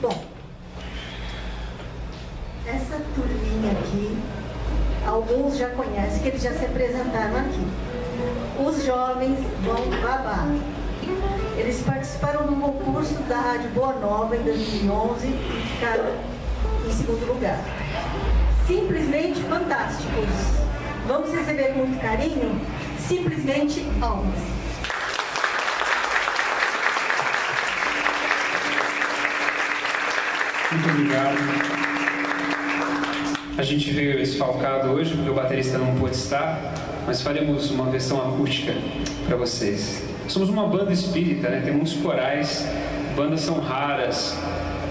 Bom, essa turminha aqui, alguns já conhecem, que eles já se apresentaram aqui. Os jovens vão babar. Eles participaram do concurso da Rádio Boa Nova em 2011 e ficaram em segundo lugar. Simplesmente fantásticos. Vamos receber com muito carinho, Simplesmente Almas. Muito obrigado. A gente veio esfalcado hoje porque o baterista não pôde estar, mas faremos uma versão acústica para vocês. Somos uma banda espírita, né? Tem muitos corais, bandas são raras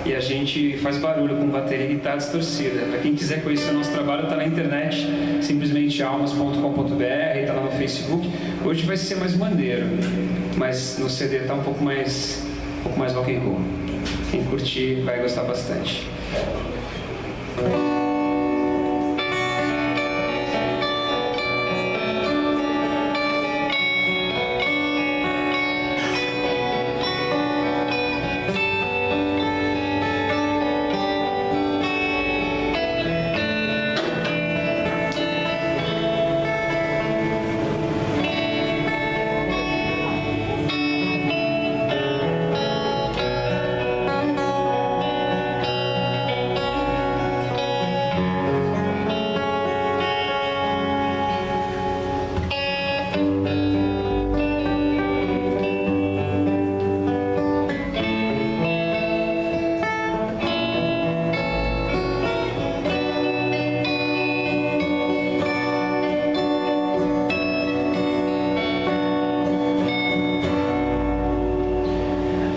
e a gente faz barulho com bateria e guitarra distorcida. Para quem quiser conhecer o nosso trabalho, está na internet, simplesmentealmas.com.br, está lá no Facebook. Hoje vai ser mais maneiro, mas no CD está um pouco mais rock and roll. Quem curtir vai gostar bastante.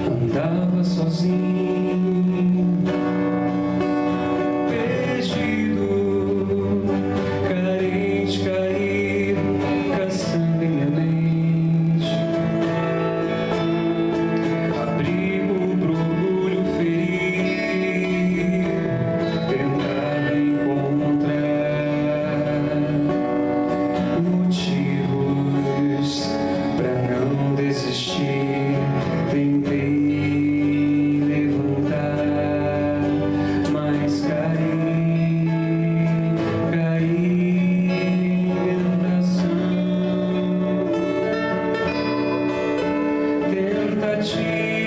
Andava sozinho, perdido, carente, caído, caçando em minha mente abrigo pro orgulho ferido, tentava encontrar motivos pra não desistir. Tentei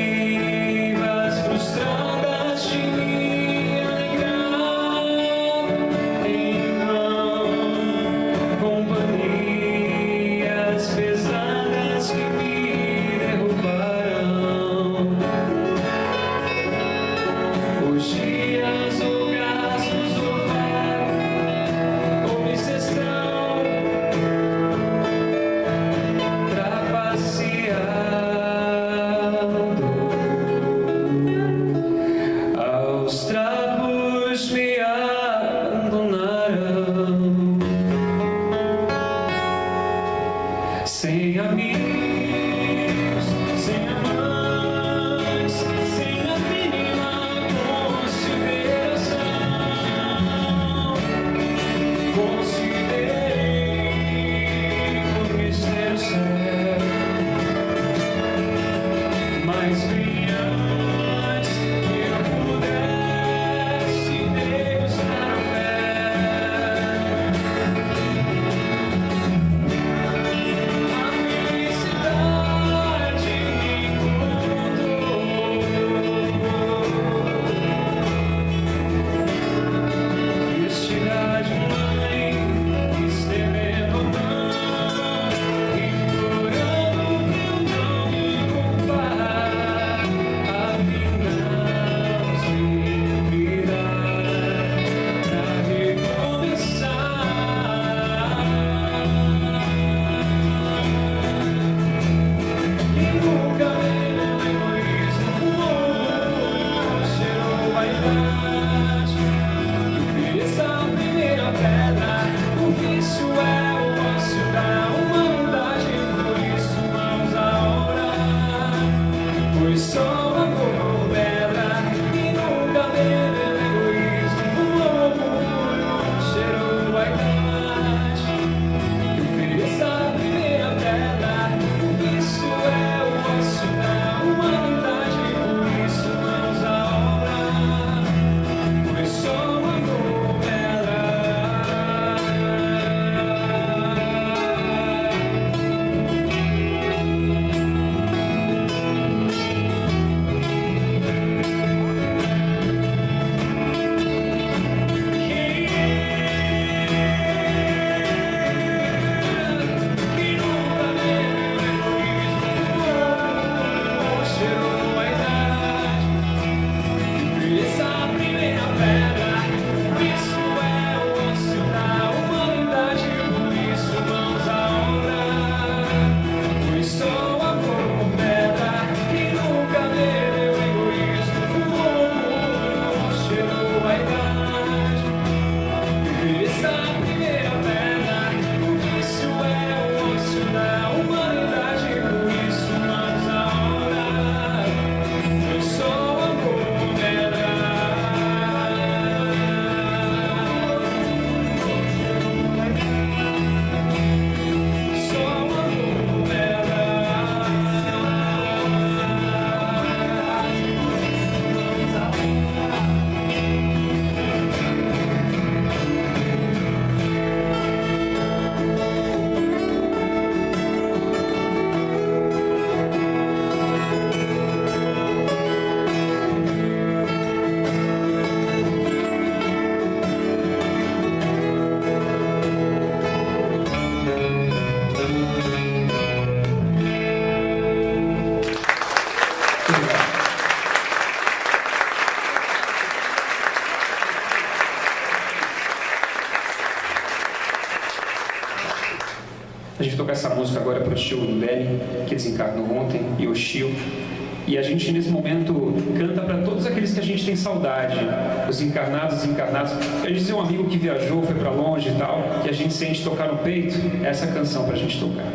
tentativas frustradas de me alegrar em vão, companhias pesadas que me derrubaram. para o tio Benny, que desencarnou ontem, e o Shio. E a gente, nesse momento, canta para todos aqueles que a gente tem saudade, os encarnados, desencarnados. A gente tem um amigo que viajou, foi para longe e tal, que a gente sente tocar no peito, essa canção para a gente tocar.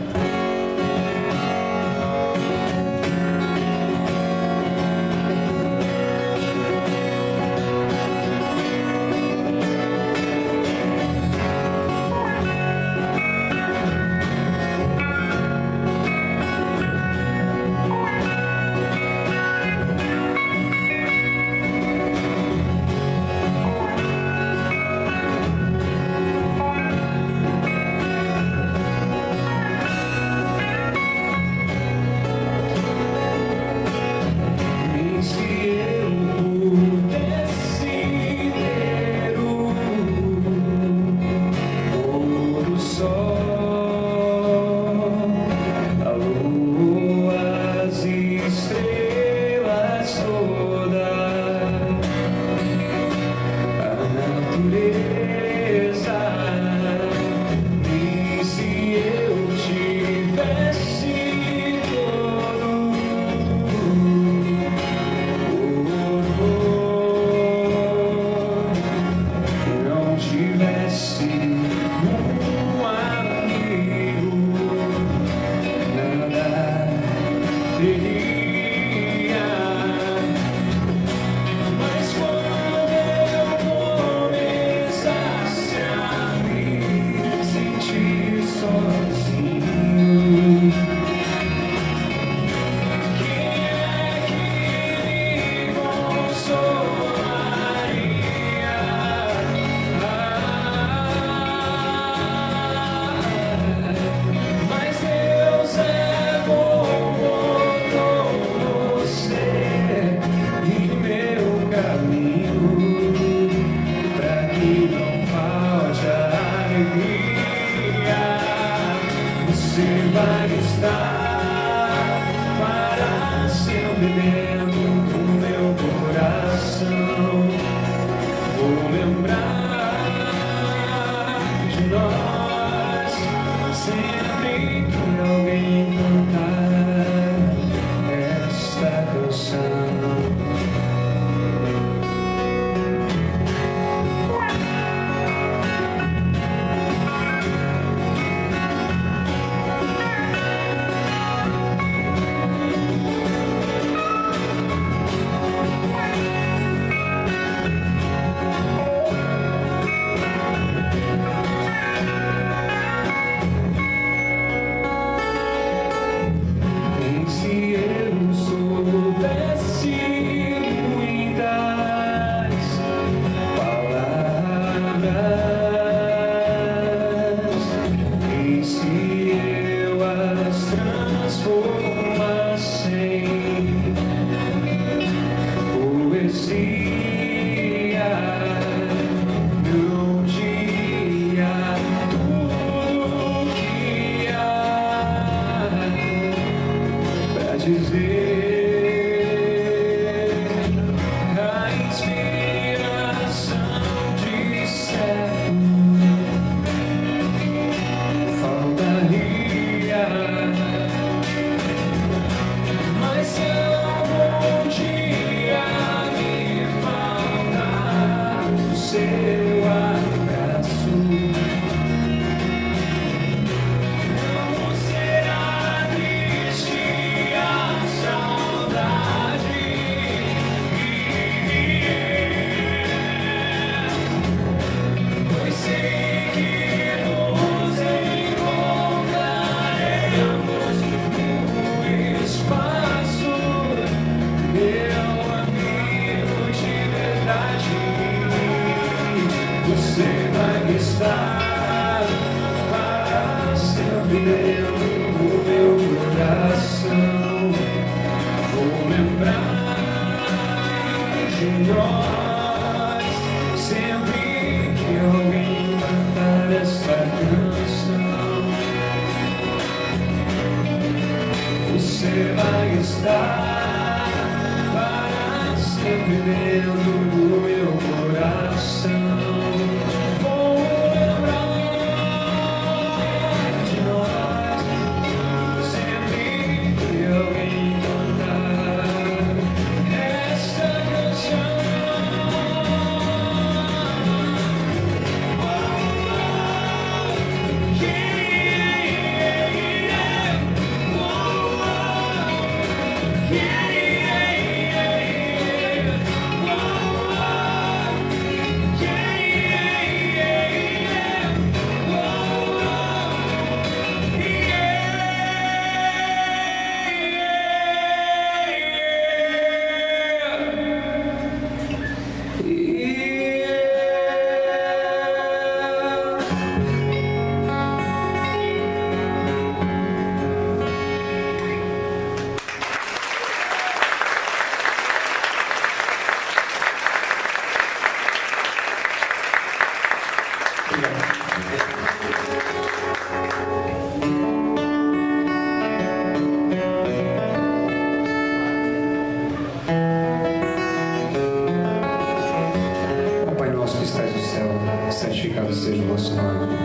seja o vosso nome.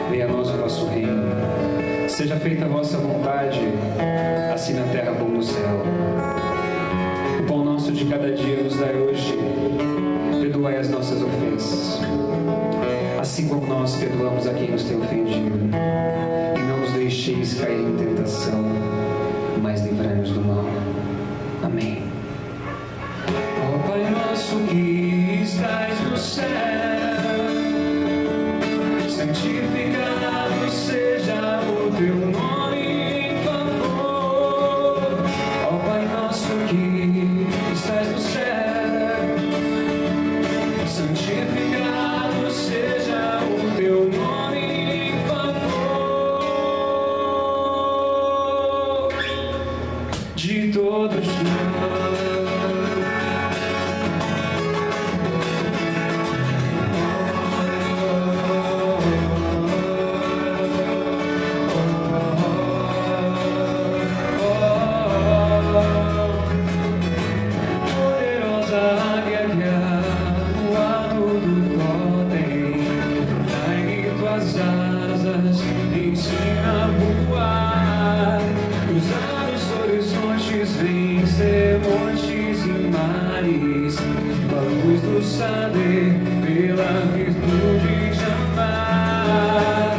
Venha a nós o vosso reino. Seja feita a vossa vontade, assim na terra como no céu. O pão nosso de cada dia nos dai hoje. Perdoai as nossas ofensas, assim como nós perdoamos a quem nos tem ofendido. E não nos deixeis cair em tentação, mas livrai-nos do mal. Amém. Ó Pai nosso que estais no céu, santificado seja o teu nome, em favor. Ó Pai nosso que estás no céu, santificado seja o teu nome, em favor de todos nós. Saber pela virtude de amar,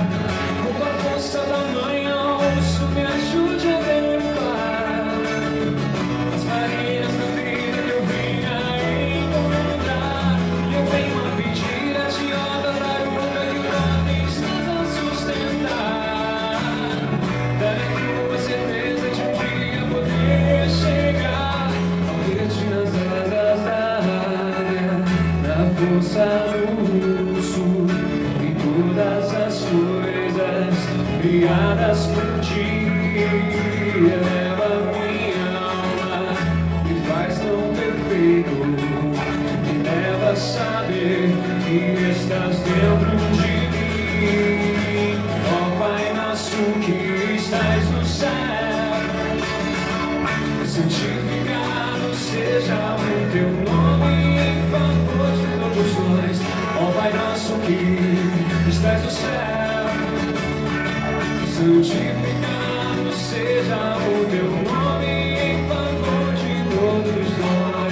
com a força da manhã ouço, me ajude a derrubar as barreiras da vida que eu venha encontrar. Eu venho a pedir a ti, ó da largura que podem nos sustentar, dando a certeza de um dia poder chegar ao ver-te nas asas da força do urso e todas as coisas criadas por ti. Eleva minha alma e faz tão perfeito, me leva a saber que estás dentro de mim. Ó Pai nosso que estás no céu, santificado seja o teu nome, em favor de todos nós. Ó Pai nosso que estás no céu, santificado seja o teu nome, em favor de todos nós.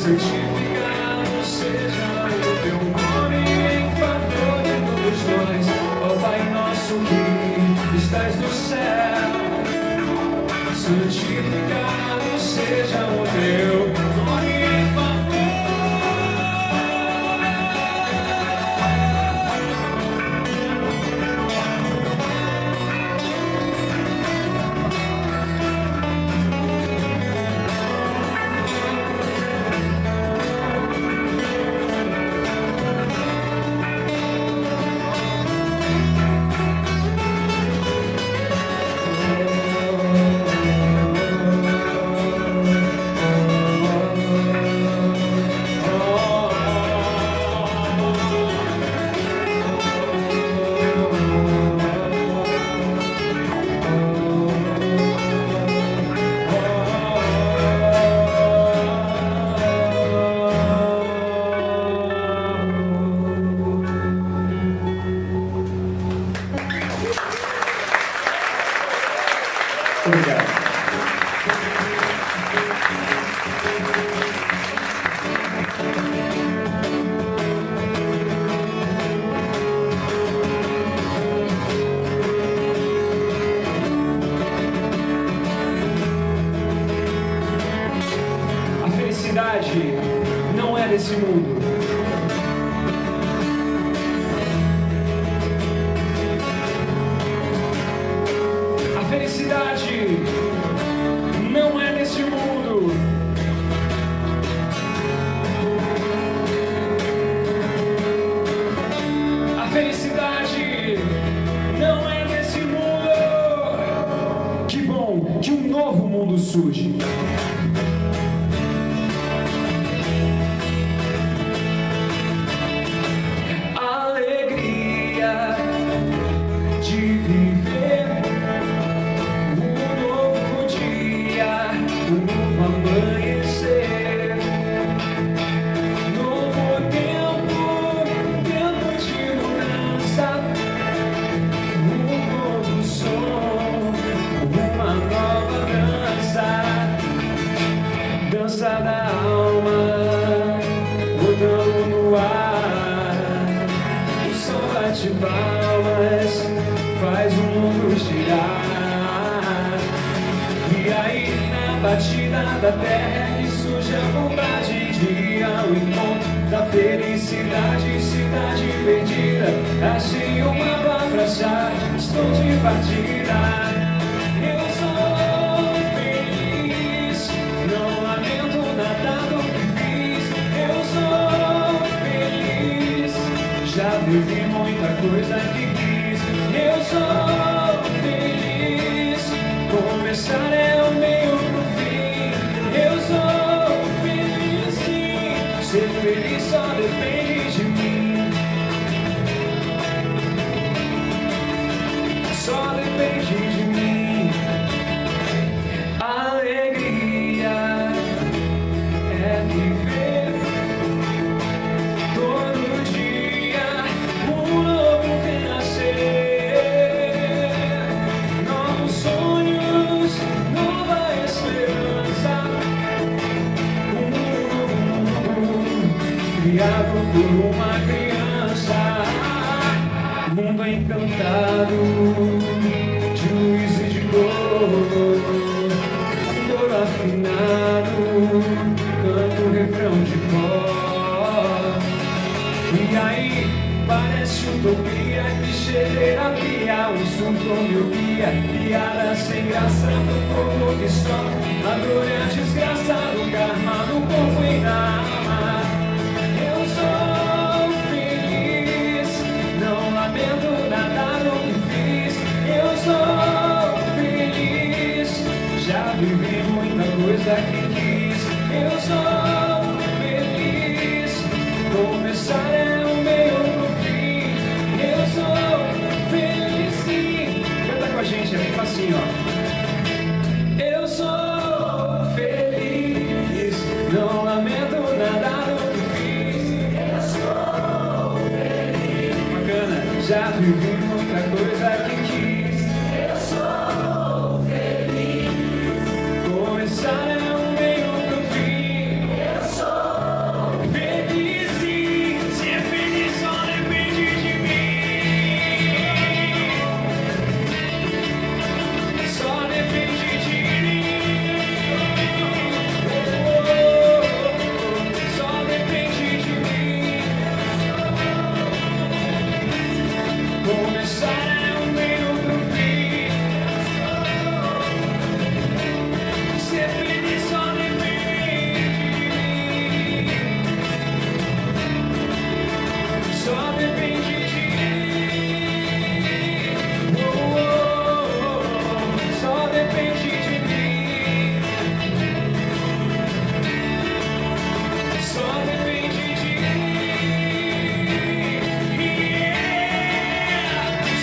Santificado seja o teu nome, em favor de todos nós. Ó Pai nosso que estás no céu, santificado seja o teu nome, em favor. felicidade não é desse mundo. A felicidade não é desse mundo. Que bom que um novo mundo surge. Alegria de viver um novo dia, um novo amanhecer, novo tempo, tempo de mudança, um novo som, uma nova dança, dança da alma, rodando no ar, o som bate palmas, faz o mundo girar. E aí na batida da terra que surge a vontade de ir ao encontro da felicidade, cidade perdida. Achei uma palavra chave, estou de partida. Eu sou feliz, não lamento nada do que fiz. Eu sou feliz, já vivi muita coisa que quis. Eu sou feliz, começar é o meio pro fim. Eu sou feliz sim, ser feliz só depende de mim. Só depende de mim. Alegria é viver todo dia um novo renascer, novos sonhos, nova esperança, um novo mundo criado por uma criança, mundo encantado de luz e de cor, coro afinado, canto refrão de cor. E aí parece utopia, clichê, terapia, um surto, miopia, piada sem graça pro povo que sofre, a dor é a desgraça do karma no corpo e na alma. Eu sou feliz, não lamento nada do que fiz. Eu sou feliz, já vivi muita coisa que quis. Eu sou feliz, começar é o meio pro fim. Eu sou feliz sim. Canta com a gente, é bem facinho, ó. Eu sou feliz, não lamento nada do que fiz. Eu sou feliz, bacana, já vivi muita coisa que quis. Eu sou feliz, começar é o meio pro fim. Eu sou feliz sim, ser feliz só depende de mim. Só depende de mim. Só depende de mim. Começar é o meio pro fim. Ser feliz só depende de mim. Só depende de mim. Só depende de mim. Só depende de mim.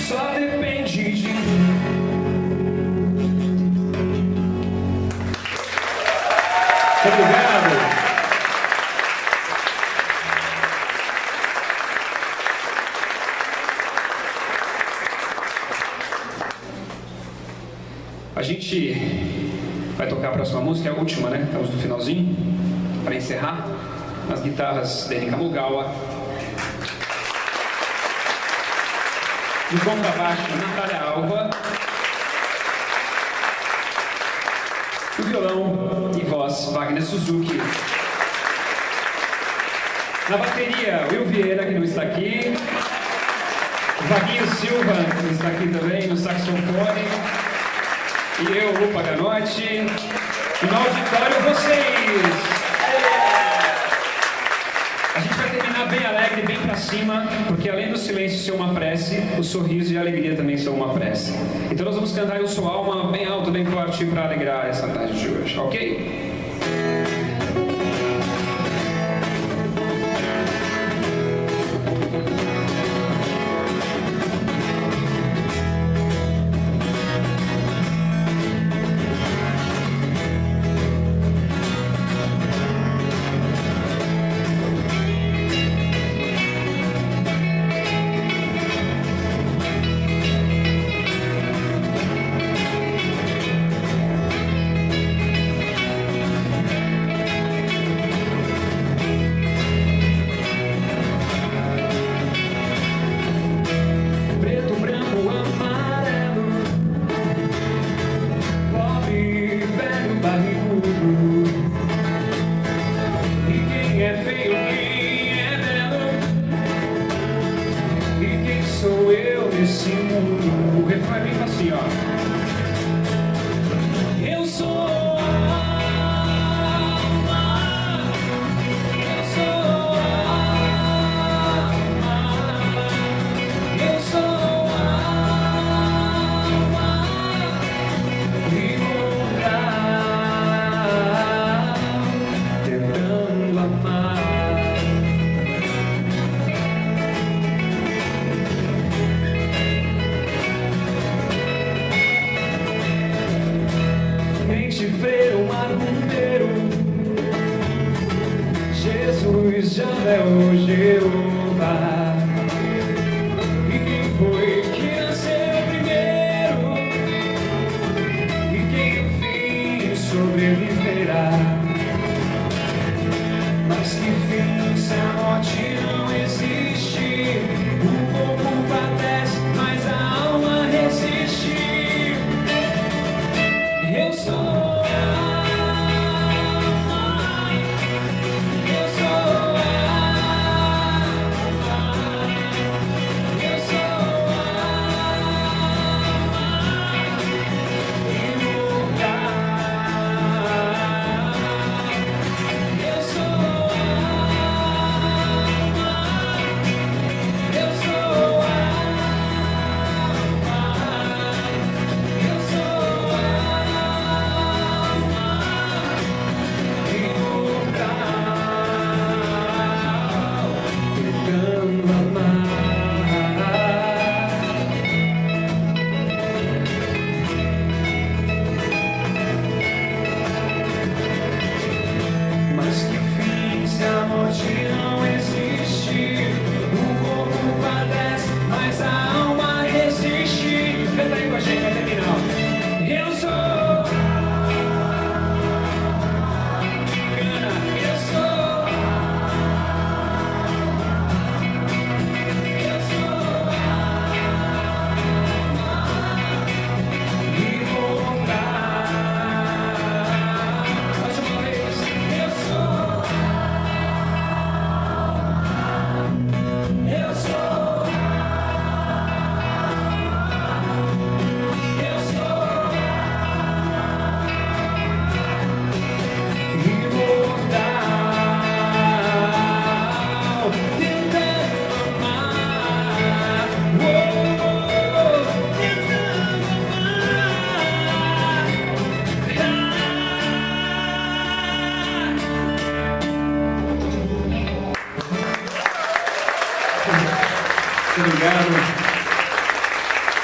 Só depende de mim. Obrigado. A gente vai tocar a próxima música, é a última, né? Estamos no finalzinho, para encerrar. Nas guitarras, Deni Kamogawa. No contrabaixo, Natália Alva. No violão e voz, Wagner Suzuki. Na bateria, Will Vieira, que não está aqui. Vaguinho Silva, que está aqui também, no saxofone. E eu, Lu Paganotti. E no auditório, vocês. A gente vai terminar bem alegre, bem pra cima, porque além do silêncio ser uma prece, o sorriso e a alegria também são uma prece. Então nós vamos cantar Eu Sou Alma bem alto, bem forte, para alegrar essa tarde de hoje, ok?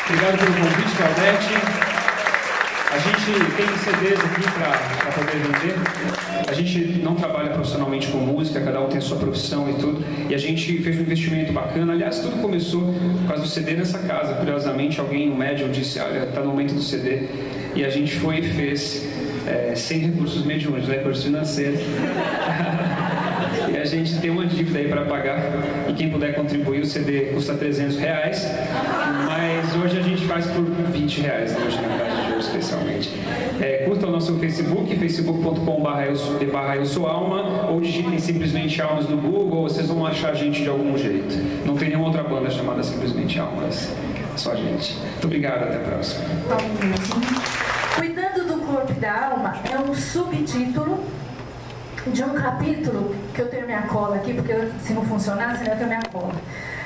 Obrigado pelo convite, Claudete. A gente tem CDs aqui para poder vender. A gente não trabalha profissionalmente com música, cada um tem a sua profissão e tudo. E a gente fez um investimento bacana. Aliás, tudo começou por causa do CD nessa casa. Curiosamente, alguém, um médium, disse, olha, está no momento do CD. E a gente foi e fez, sem recursos mediúnicos, recursos financeiros. E a gente tem uma dívida aí para pagar. E quem puder contribuir, o CD custa R$300. Mas hoje a gente faz por R$20, hoje na casa de hoje especialmente. Curta o nosso Facebook, facebook.com/eu-sou-alma, ou digitem simplesmente Almas no Google, vocês vão achar a gente de algum jeito. Não tem nenhuma outra banda chamada simplesmente Almas, só a gente. Muito obrigado, até a próxima. Cuidando do corpo e da alma é um subtítulo de um capítulo, que eu tenho minha cola aqui, porque se não funcionasse, eu tenho minha cola.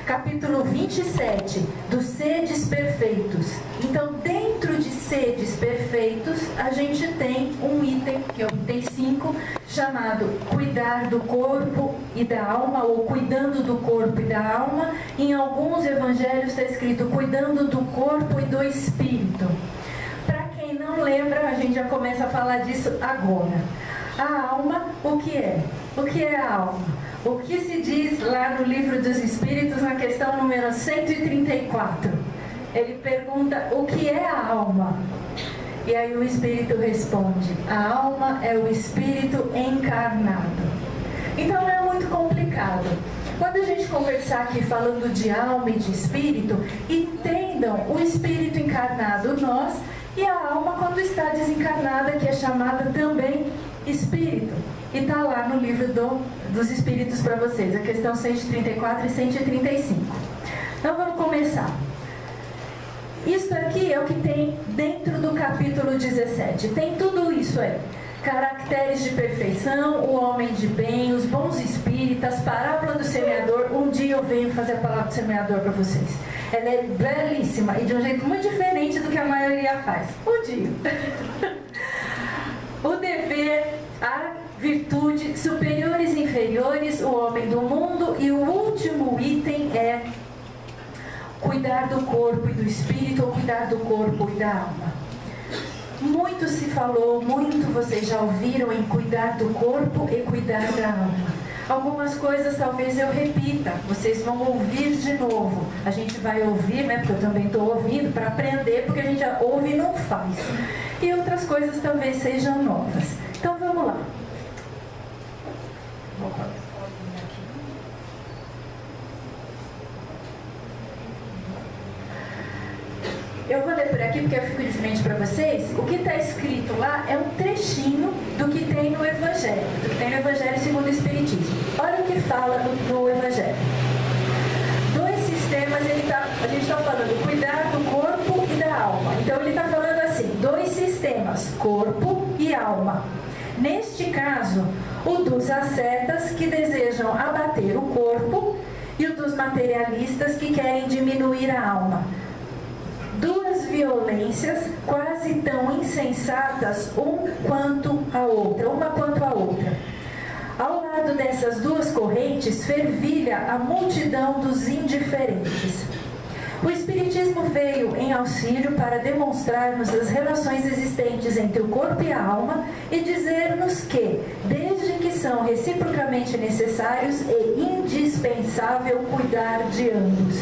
Capítulo 27, dos sedes perfeitos. Então, dentro de sedes perfeitos, a gente tem um item, que é o item 5, chamado cuidar do corpo e da alma, ou cuidando do corpo e da alma. Em alguns evangelhos está escrito cuidando do corpo e do espírito. Para quem não lembra, a gente já começa a falar disso agora. A alma, o que é? O que é a alma? O que se diz lá no Livro dos Espíritos, na questão número 134? Ele pergunta, o que é a alma? E aí o Espírito responde, a alma é o Espírito encarnado. Então não é muito complicado. Quando a gente conversar aqui falando de alma e de Espírito, entendam o Espírito encarnado, nós, e a alma quando está desencarnada, que é chamada também Espírito. E está lá no livro dos Espíritos para vocês, a questão 134 e 135. Então vamos começar. Isso aqui é o que tem dentro do capítulo 17. Tem tudo isso aí. Caracteres de perfeição, o homem de bem, os bons espíritas, parábola do semeador. Um dia eu venho fazer a palavra do semeador para vocês. Ela é belíssima e de um jeito muito diferente do que a maioria faz. Um dia. O dever, a virtude, superiores e inferiores, o homem do mundo, e o último item é cuidar do corpo e do espírito, ou cuidar do corpo e da alma. Muito se falou, muito vocês já ouviram em cuidar do corpo e cuidar da alma. Algumas coisas talvez eu repita, vocês vão ouvir de novo. A gente vai ouvir, né, porque eu também estou ouvindo, para aprender, porque a gente já ouve e não faz. E outras coisas talvez sejam novas. Então vamos lá. Eu vou ler por aqui porque eu fico de frente para vocês. O que está escrito lá é um trechinho do que tem no Evangelho, do que tem no Evangelho segundo o Espiritismo. Olha o que fala no Evangelho. Dois sistemas, a gente está falando cuidar do corpo e da alma. Então ele está falando assim, dois sistemas, corpo e alma. Neste caso, o dos ascetas que desejam abater o corpo e o dos materialistas que querem diminuir a alma. Duas violências quase tão insensatas uma quanto a outra. Ao lado dessas duas correntes fervilha a multidão dos indiferentes. O Espiritismo veio em auxílio para demonstrar-nos as relações existentes entre o corpo e a alma e dizer-nos que, desde que são reciprocamente necessários, é indispensável cuidar de ambos.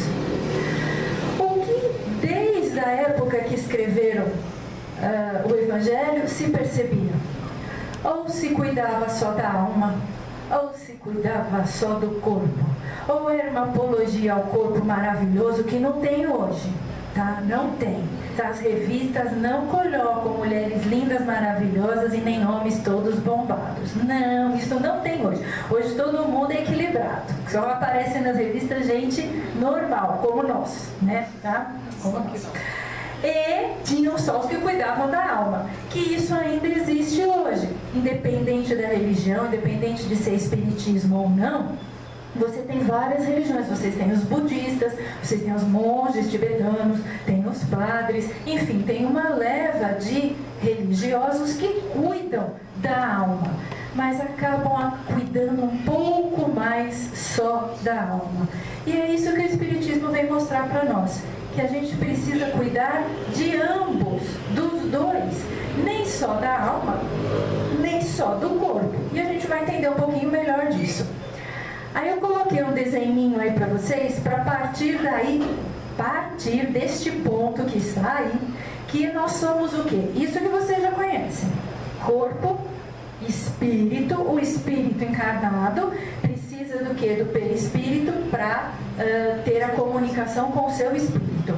O que, desde a época que escreveram o Evangelho, se percebia? Ou se cuidava só da alma, ou se cuidava só do corpo, ou era uma apologia ao corpo maravilhoso que não tem hoje, tá? Não tem. As revistas não colocam mulheres lindas, maravilhosas e nem homens todos bombados. Não, isso não tem hoje. Hoje todo mundo é equilibrado. Só aparece nas revistas gente normal, como nós, né? Tá? E tinham só os que cuidavam da alma, que isso ainda existe hoje, independente da religião, independente de ser espiritismo ou não. Você tem várias religiões, vocês têm os budistas, vocês têm os monges tibetanos, tem os padres, enfim, tem uma leva de religiosos que cuidam da alma, mas acabam cuidando um pouco mais só da alma. E é isso que o Espiritismo vem mostrar para nós, que a gente precisa cuidar de ambos, dos dois, nem só da alma, nem só do corpo. E a gente vai entender um pouquinho melhor disso. Aí eu coloquei um desenhinho aí para vocês, para partir deste ponto que está aí, que nós somos o quê? Isso que vocês já conhecem. Corpo, espírito, o espírito encarnado precisa do quê? Do perispírito para ter a comunicação com o seu espírito.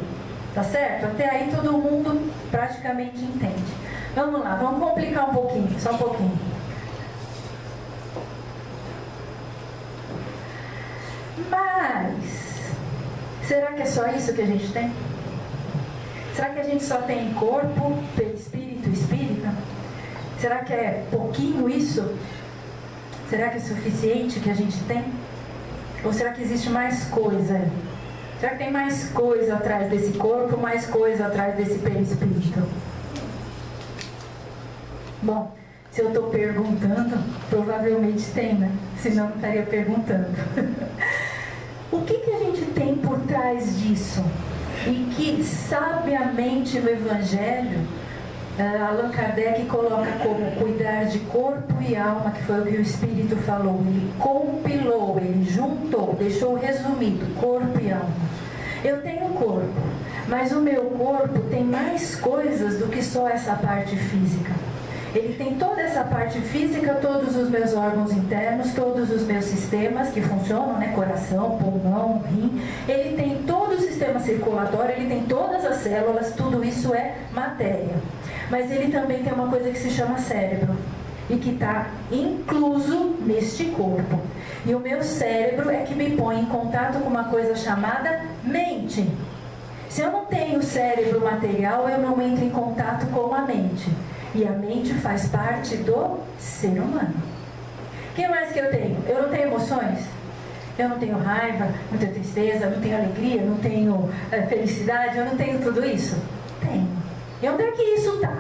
Tá certo? Até aí todo mundo praticamente entende. Vamos lá, vamos complicar um pouquinho, só um pouquinho. Mas, será que é só isso que a gente tem? Será que a gente só tem corpo, perispírito perispírito espírita? Será que é pouquinho isso? Será que é suficiente que a gente tem? Ou será que existe mais coisa? Será que tem mais coisa atrás desse corpo, mais coisa atrás desse perispírito? Bom, se eu estou perguntando, provavelmente tem, né? Senão não estaria perguntando. O que a gente tem por trás disso? E que sabiamente no Evangelho, Allan Kardec coloca como cuidar de corpo e alma, que foi o que o Espírito falou. Ele compilou, ele juntou, deixou resumido, corpo e alma. Eu tenho corpo, mas o meu corpo tem mais coisas do que só essa parte física. Ele tem toda essa parte física, todos os meus órgãos internos, todos os meus sistemas que funcionam, né? Coração, pulmão, rim. Ele tem todo o sistema circulatório, ele tem todas as células, tudo isso é matéria. Mas ele também tem uma coisa que se chama cérebro e que está incluso neste corpo. E o meu cérebro é que me põe em contato com uma coisa chamada mente. Se eu não tenho cérebro material, eu não entro em contato com a mente. E a mente faz parte do ser humano. O que mais que eu tenho? Eu não tenho emoções? Eu não tenho raiva, não tenho tristeza, não tenho alegria, não tenho felicidade, eu não tenho tudo isso? Tenho. E onde é que isso está?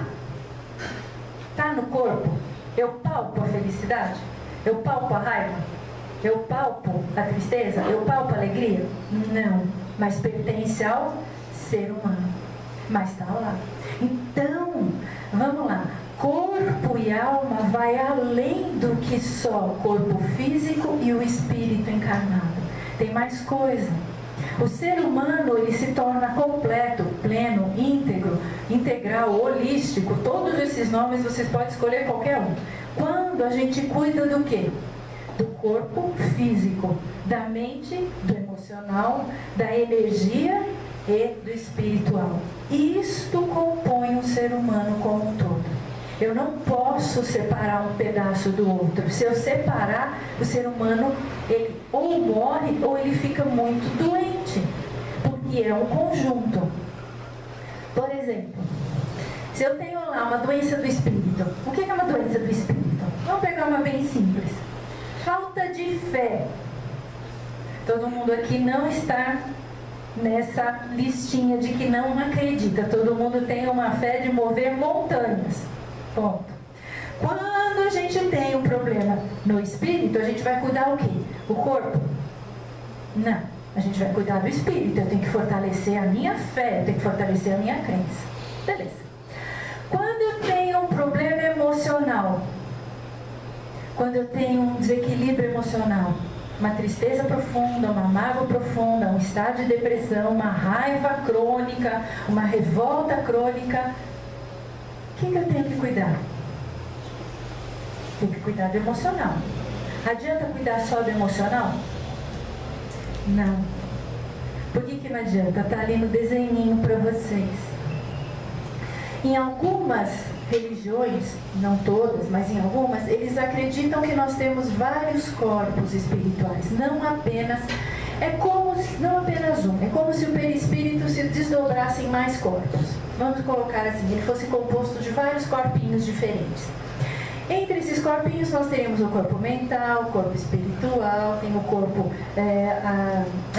Está no corpo? Eu palpo a felicidade? Eu palpo a raiva? Eu palpo a tristeza? Eu palpo a alegria? Não. Mas pertence ao ser humano. Mas está lá. Então, vamos lá. Corpo e alma vai além do que só corpo físico e o espírito encarnado. Tem mais coisa. O ser humano, ele se torna completo, pleno, íntegro, integral, holístico. Todos esses nomes vocês podem escolher qualquer um. Quando a gente cuida do quê? Do corpo físico, da mente, do emocional, da energia e do espiritual. Isto compõe o ser humano como um todo. Eu não posso separar um pedaço do outro. Se eu separar, o ser humano, ele ou morre ou ele fica muito doente, porque é um conjunto. Por exemplo, se eu tenho lá uma doença do espírito, o que é uma doença do espírito? Vamos pegar uma bem simples. Falta de fé. Todo mundo aqui não está nessa listinha de que não acredita. Todo mundo tem uma fé de mover montanhas. Ponto. Quando a gente tem um problema no espírito, a gente vai cuidar o quê? O corpo? Não. A gente vai cuidar do espírito. Eu tenho que fortalecer a minha fé, eu tenho que fortalecer a minha crença. Beleza. Quando eu tenho um problema emocional, quando eu tenho um desequilíbrio emocional, uma tristeza profunda, uma mágoa profunda, um estado de depressão, uma raiva crônica, uma revolta crônica, o que eu tenho que cuidar? Tenho que cuidar do emocional. Adianta cuidar só do emocional? Não. Por que não adianta? Está ali no desenhinho para vocês. Em algumas religiões, não todas, mas em algumas, eles acreditam que nós temos vários corpos espirituais, não apenas um, é como se o perispírito se desdobrasse em mais corpos. Vamos colocar assim, ele fosse composto de vários corpinhos diferentes. Entre esses corpinhos nós teremos o corpo mental, o corpo espiritual, tem o corpo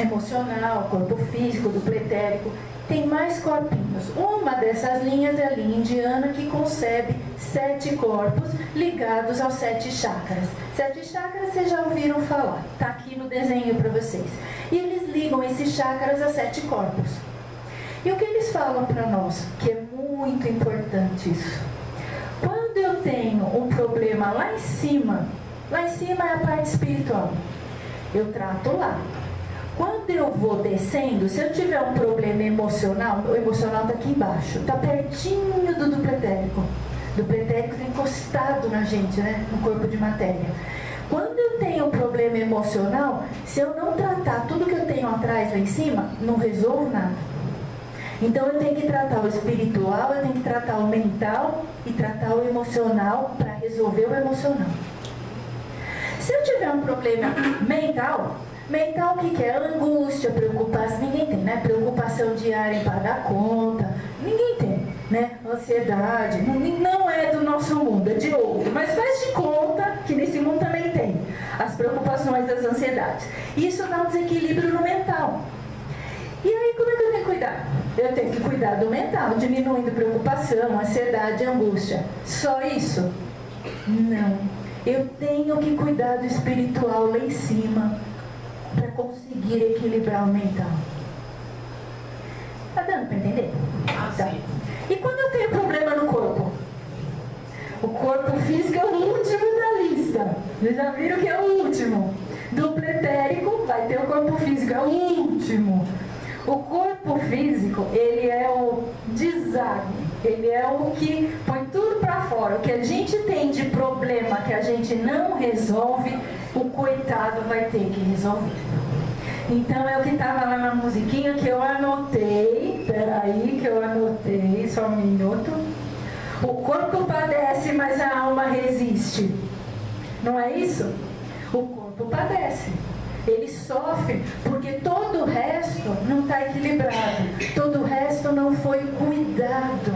emocional, o corpo físico, do pretérico. Tem mais corpinhos. Uma dessas linhas é a linha indiana, que concebe 7 corpos ligados aos 7 chakras. 7 chakras vocês já ouviram falar, está aqui no desenho para vocês. E eles ligam esses chakras a 7 corpos. E o que eles falam para nós? Que é muito importante isso. Quando eu tenho um problema lá em cima é a parte espiritual, eu trato lá. Quando eu vou descendo, se eu tiver um problema emocional, o emocional está aqui embaixo, está pertinho do pretérico. Do pretérico está encostado na gente, né? No corpo de matéria. Quando eu tenho um problema emocional, se eu não tratar tudo que eu tenho atrás lá em cima, não resolvo nada. Então eu tenho que tratar o espiritual, eu tenho que tratar o mental e tratar o emocional para resolver o emocional. Se eu tiver um problema mental, o que é? Angústia, preocupação, ninguém tem, né? Preocupação diária em pagar a conta, ninguém tem. né? Ansiedade, não é do nosso mundo, é de outro. Mas faz de conta que nesse mundo também tem as preocupações das ansiedades. Isso dá um desequilíbrio no mental. E aí, como é que eu tenho que cuidar? Eu tenho que cuidar do mental, diminuindo preocupação, ansiedade, angústia. Só isso? Não. Eu tenho que cuidar do espiritual lá em cima para conseguir equilibrar o mental. Tá dando para entender? Tá. E quando eu tenho problema no corpo? O corpo físico é o último da lista. Vocês já viram que é o último. Do pretérico vai ter o corpo físico, é o último. O corpo físico, ele é o desarme, ele é o que põe tudo para fora. O que a gente tem de problema que a gente não resolve, o coitado vai ter que resolver. Então é o que estava lá na musiquinha que eu anotei. Peraí que eu anotei, só um minuto. O corpo padece, mas a alma resiste. Não é isso? O corpo padece. Ele sofre porque todo o resto não está equilibrado. Todo o resto não foi cuidado.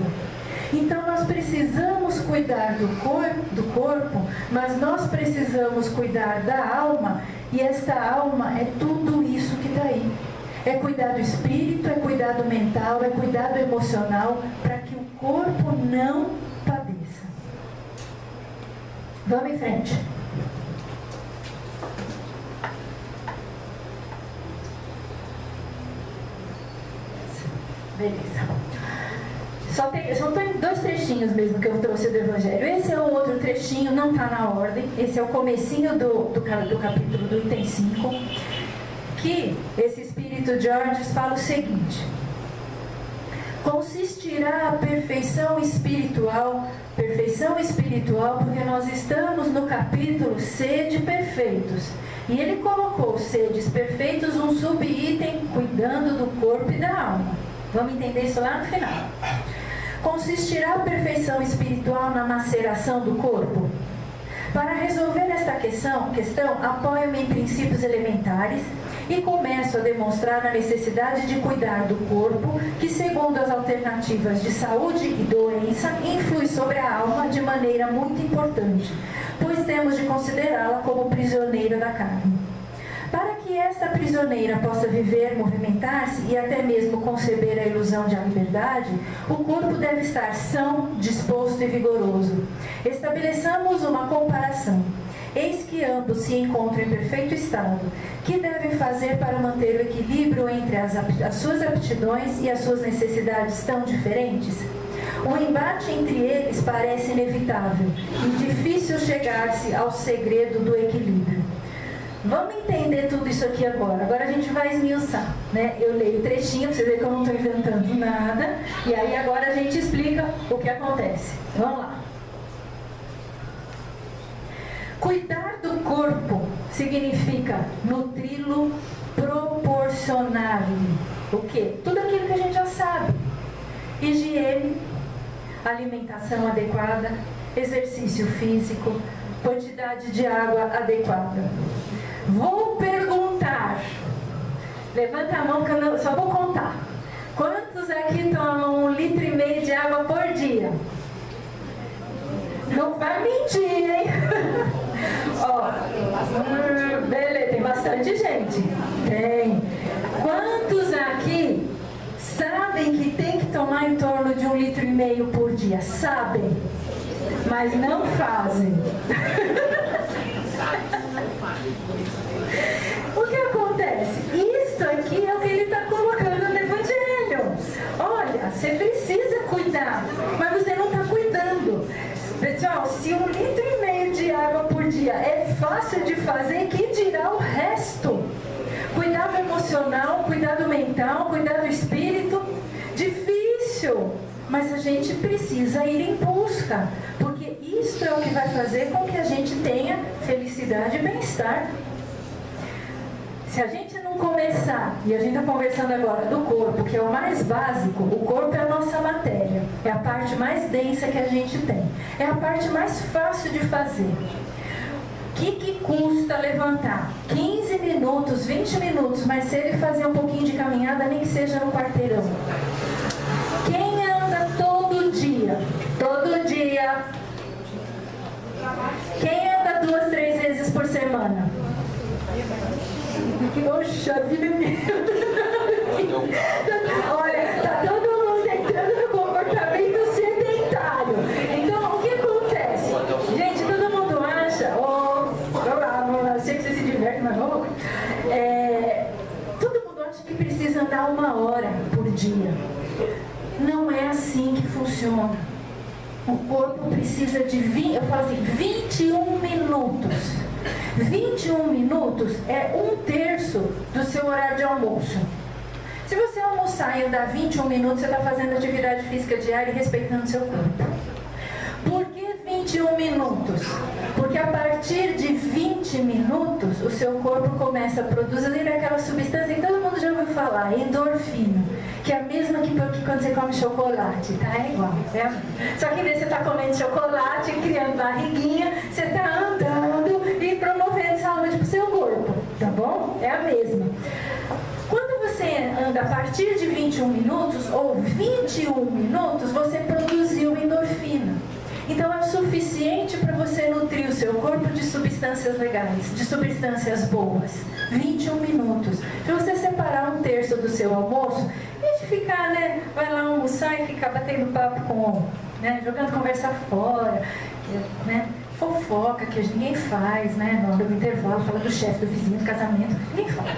Então nós precisamos cuidar do corpo, mas nós precisamos cuidar da alma. E esta alma é tudo isso que está aí. É cuidar do espírito, é cuidar do mental, é cuidar do emocional, para que o corpo não padeça. Vamos em frente. Beleza. Só tem dois trechinhos mesmo que eu trouxe do Evangelho. Esse é o outro trechinho, não está na ordem. Esse é o comecinho do capítulo do item 5. Que esse Espírito de Ordens fala o seguinte: consistirá a perfeição espiritual, porque nós estamos no capítulo sede perfeitos. E ele colocou sedes perfeitos, um subitem, cuidando do corpo e da alma. Vamos entender isso lá no final. Consistirá a perfeição espiritual na maceração do corpo? Para resolver esta questão apoio-me em princípios elementares e começo a demonstrar a necessidade de cuidar do corpo, que segundo as alternativas de saúde e doença, influi sobre a alma de maneira muito importante, pois temos de considerá-la como prisioneira da carne. Para que esta prisioneira possa viver, movimentar-se e até mesmo conceber a ilusão de liberdade, o corpo deve estar são, disposto e vigoroso. Estabeleçamos uma comparação. Eis que ambos se encontram em perfeito estado. Que devem fazer para manter o equilíbrio entre as suas aptidões e as suas necessidades tão diferentes? O embate entre eles parece inevitável e difícil chegar-se ao segredo do equilíbrio. Vamos entender tudo isso aqui agora. Agora a gente vai esmiuçar, né? Eu leio o trechinho para você ver que eu não estou inventando nada. E aí agora a gente explica o que acontece. Vamos lá. Cuidar do corpo significa nutri-lo, proporcionar-lhe o quê? Tudo aquilo que a gente já sabe. Higiene, alimentação adequada, exercício físico, quantidade de água adequada. Vou perguntar, levanta a mão que eu só vou contar. Quantos aqui tomam 1,5 litro de água por dia? Não vai mentir, hein? Ó, beleza, tem bastante gente. Tem. Quantos aqui sabem que tem que tomar em torno de 1,5 litro por dia? Sabem, mas não fazem. O que acontece? Isto aqui é o que ele está colocando no Evangelho. Olha, você precisa cuidar, mas você não está cuidando. Pessoal, se 1,5 litro de água por dia é fácil de fazer, que dirá o resto? Cuidado emocional, cuidado mental, cuidado espírito, difícil. Mas a gente precisa ir em busca, porque isso é o que vai fazer com que a gente tenha felicidade e bem-estar. Se a gente não começar, e a gente está conversando agora do corpo, que é o mais básico, o corpo é a nossa matéria, é a parte mais densa que a gente tem, é a parte mais fácil de fazer. O que custa levantar 15 minutos, 20 minutos mais cedo e fazer um pouquinho de caminhada, nem que seja no quarteirão? Quem anda todo Poxa vida, olha, tá todo mundo entrando no comportamento sedentário. Então, o que acontece? Gente, todo mundo acha, vamos lá, sei que você se diverte, mas vamos. Todo mundo acha que precisa andar 1 hora por dia. Não é assim que funciona. O corpo precisa de 21 minutos. 21 minutos é 1/3 do seu horário de almoço. Se você almoçar e andar 21 minutos, você está fazendo atividade física diária e respeitando seu corpo. Por que 21 minutos? Porque a partir de 20 minutos, o seu corpo começa a produzir aquela substância que todo mundo já ouviu falar, endorfina, que é a mesma que quando você come chocolate, tá? É igual, Só que em vez de você estar comendo chocolate, criando barriguinha, você está andando e promovendo saúde para o seu corpo, tá bom? É a mesma. Quando você anda a partir de 21 minutos ou 21 minutos, você produziu endorfina. Então é o suficiente para você nutrir o seu corpo de substâncias legais, de substâncias boas. 21 minutos. Se você separar 1/3 do seu almoço, em vez de ficar, vai lá almoçar e ficar batendo papo com, jogando conversa fora, fofoca que ninguém faz, na hora do intervalo, fala do chefe, do vizinho, do casamento, ninguém fala.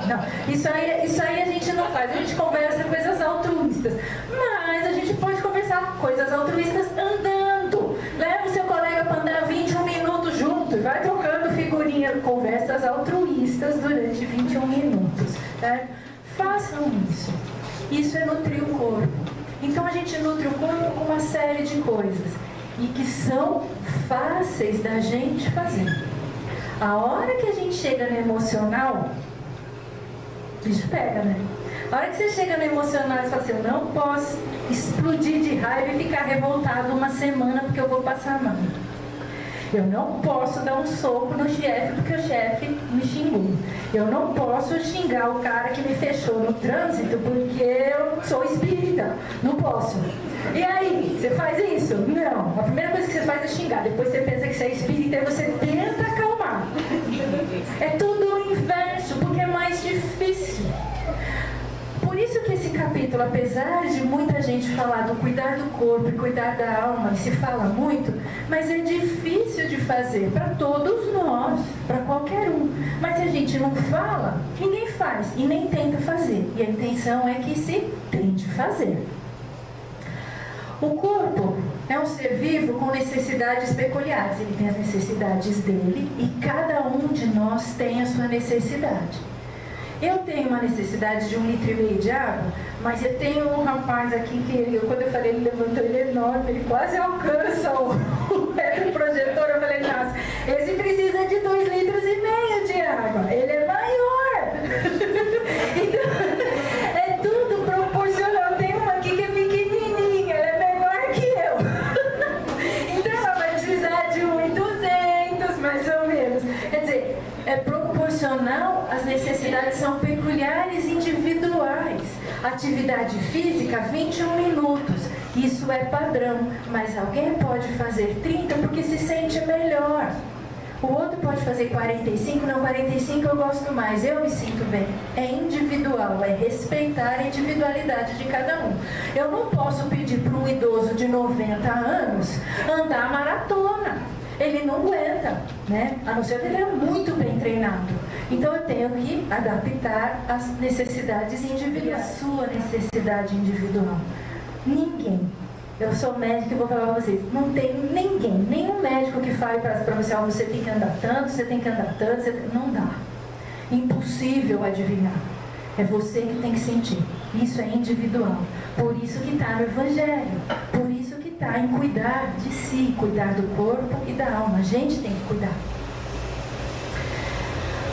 Não. Isso aí a gente não faz, a gente conversa coisas altruístas. Mas a gente pode conversar coisas altruístas andando. Leva o seu colega para andar 21 minutos junto e vai trocando figurinha, conversas altruístas durante 21 minutos. Façam isso. Isso é nutrir o corpo. Então a gente nutre o corpo com uma série de coisas. E que são fáceis da gente fazer. A hora que a gente chega no emocional, o bicho pega, A hora que você chega no emocional e fala assim, eu não posso explodir de raiva e ficar revoltado 1 semana porque eu vou passar mal. Eu não posso dar um soco no chefe porque o chefe me xingou. Eu não posso xingar o cara que me fechou no trânsito porque eu sou espírita. Não posso. E aí, você faz isso? Não. A primeira coisa que você faz é xingar. Depois você pensa que você é espírita e você tenta acalmar. É tudo o inverso, porque é mais difícil. Por isso que esse capítulo, apesar de muita gente falar do cuidar do corpo e cuidar da alma, e se fala muito, mas é difícil de fazer para todos nós, para qualquer um. Mas se a gente não fala, ninguém faz e nem tenta fazer. E a intenção é que se tente fazer. O corpo é um ser vivo com necessidades peculiares. Ele tem as necessidades dele e cada um de nós tem a sua necessidade. Eu tenho uma necessidade de 1,5 litro de água, mas eu tenho um rapaz aqui que, quando eu falei, ele levantou, ele é enorme, ele quase alcança o retroprojetor. Eu falei, nossa, esse precisa de 2,5 litros de água, ele é maior. Então, é tudo proporcional. Tem uma aqui que é pequenininha, ela é menor que eu. Então ela vai precisar de 1,200, mais ou menos. Quer dizer, é proporcional, as necessidades são peculiares, individuais. Atividade física, 21 minutos. Isso é padrão, mas alguém pode fazer 30 porque se sente melhor. O outro pode fazer 45, não, 45 eu gosto mais, eu me sinto bem. É individual, é respeitar a individualidade de cada um. Eu não posso pedir para um idoso de 90 anos andar maratona. Ele não aguenta, a não ser que ele é muito bem treinado. Então eu tenho que adaptar as necessidades individuais. A sua necessidade individual. Ninguém. Eu sou médico e vou falar para vocês, não tem ninguém, nenhum médico que fale para você, você tem que andar tanto, você tem que andar tanto, não dá. Impossível adivinhar. É você que tem que sentir. Isso é individual. Por isso que está no Evangelho. Por isso que está em cuidar de si, cuidar do corpo e da alma. A gente tem que cuidar.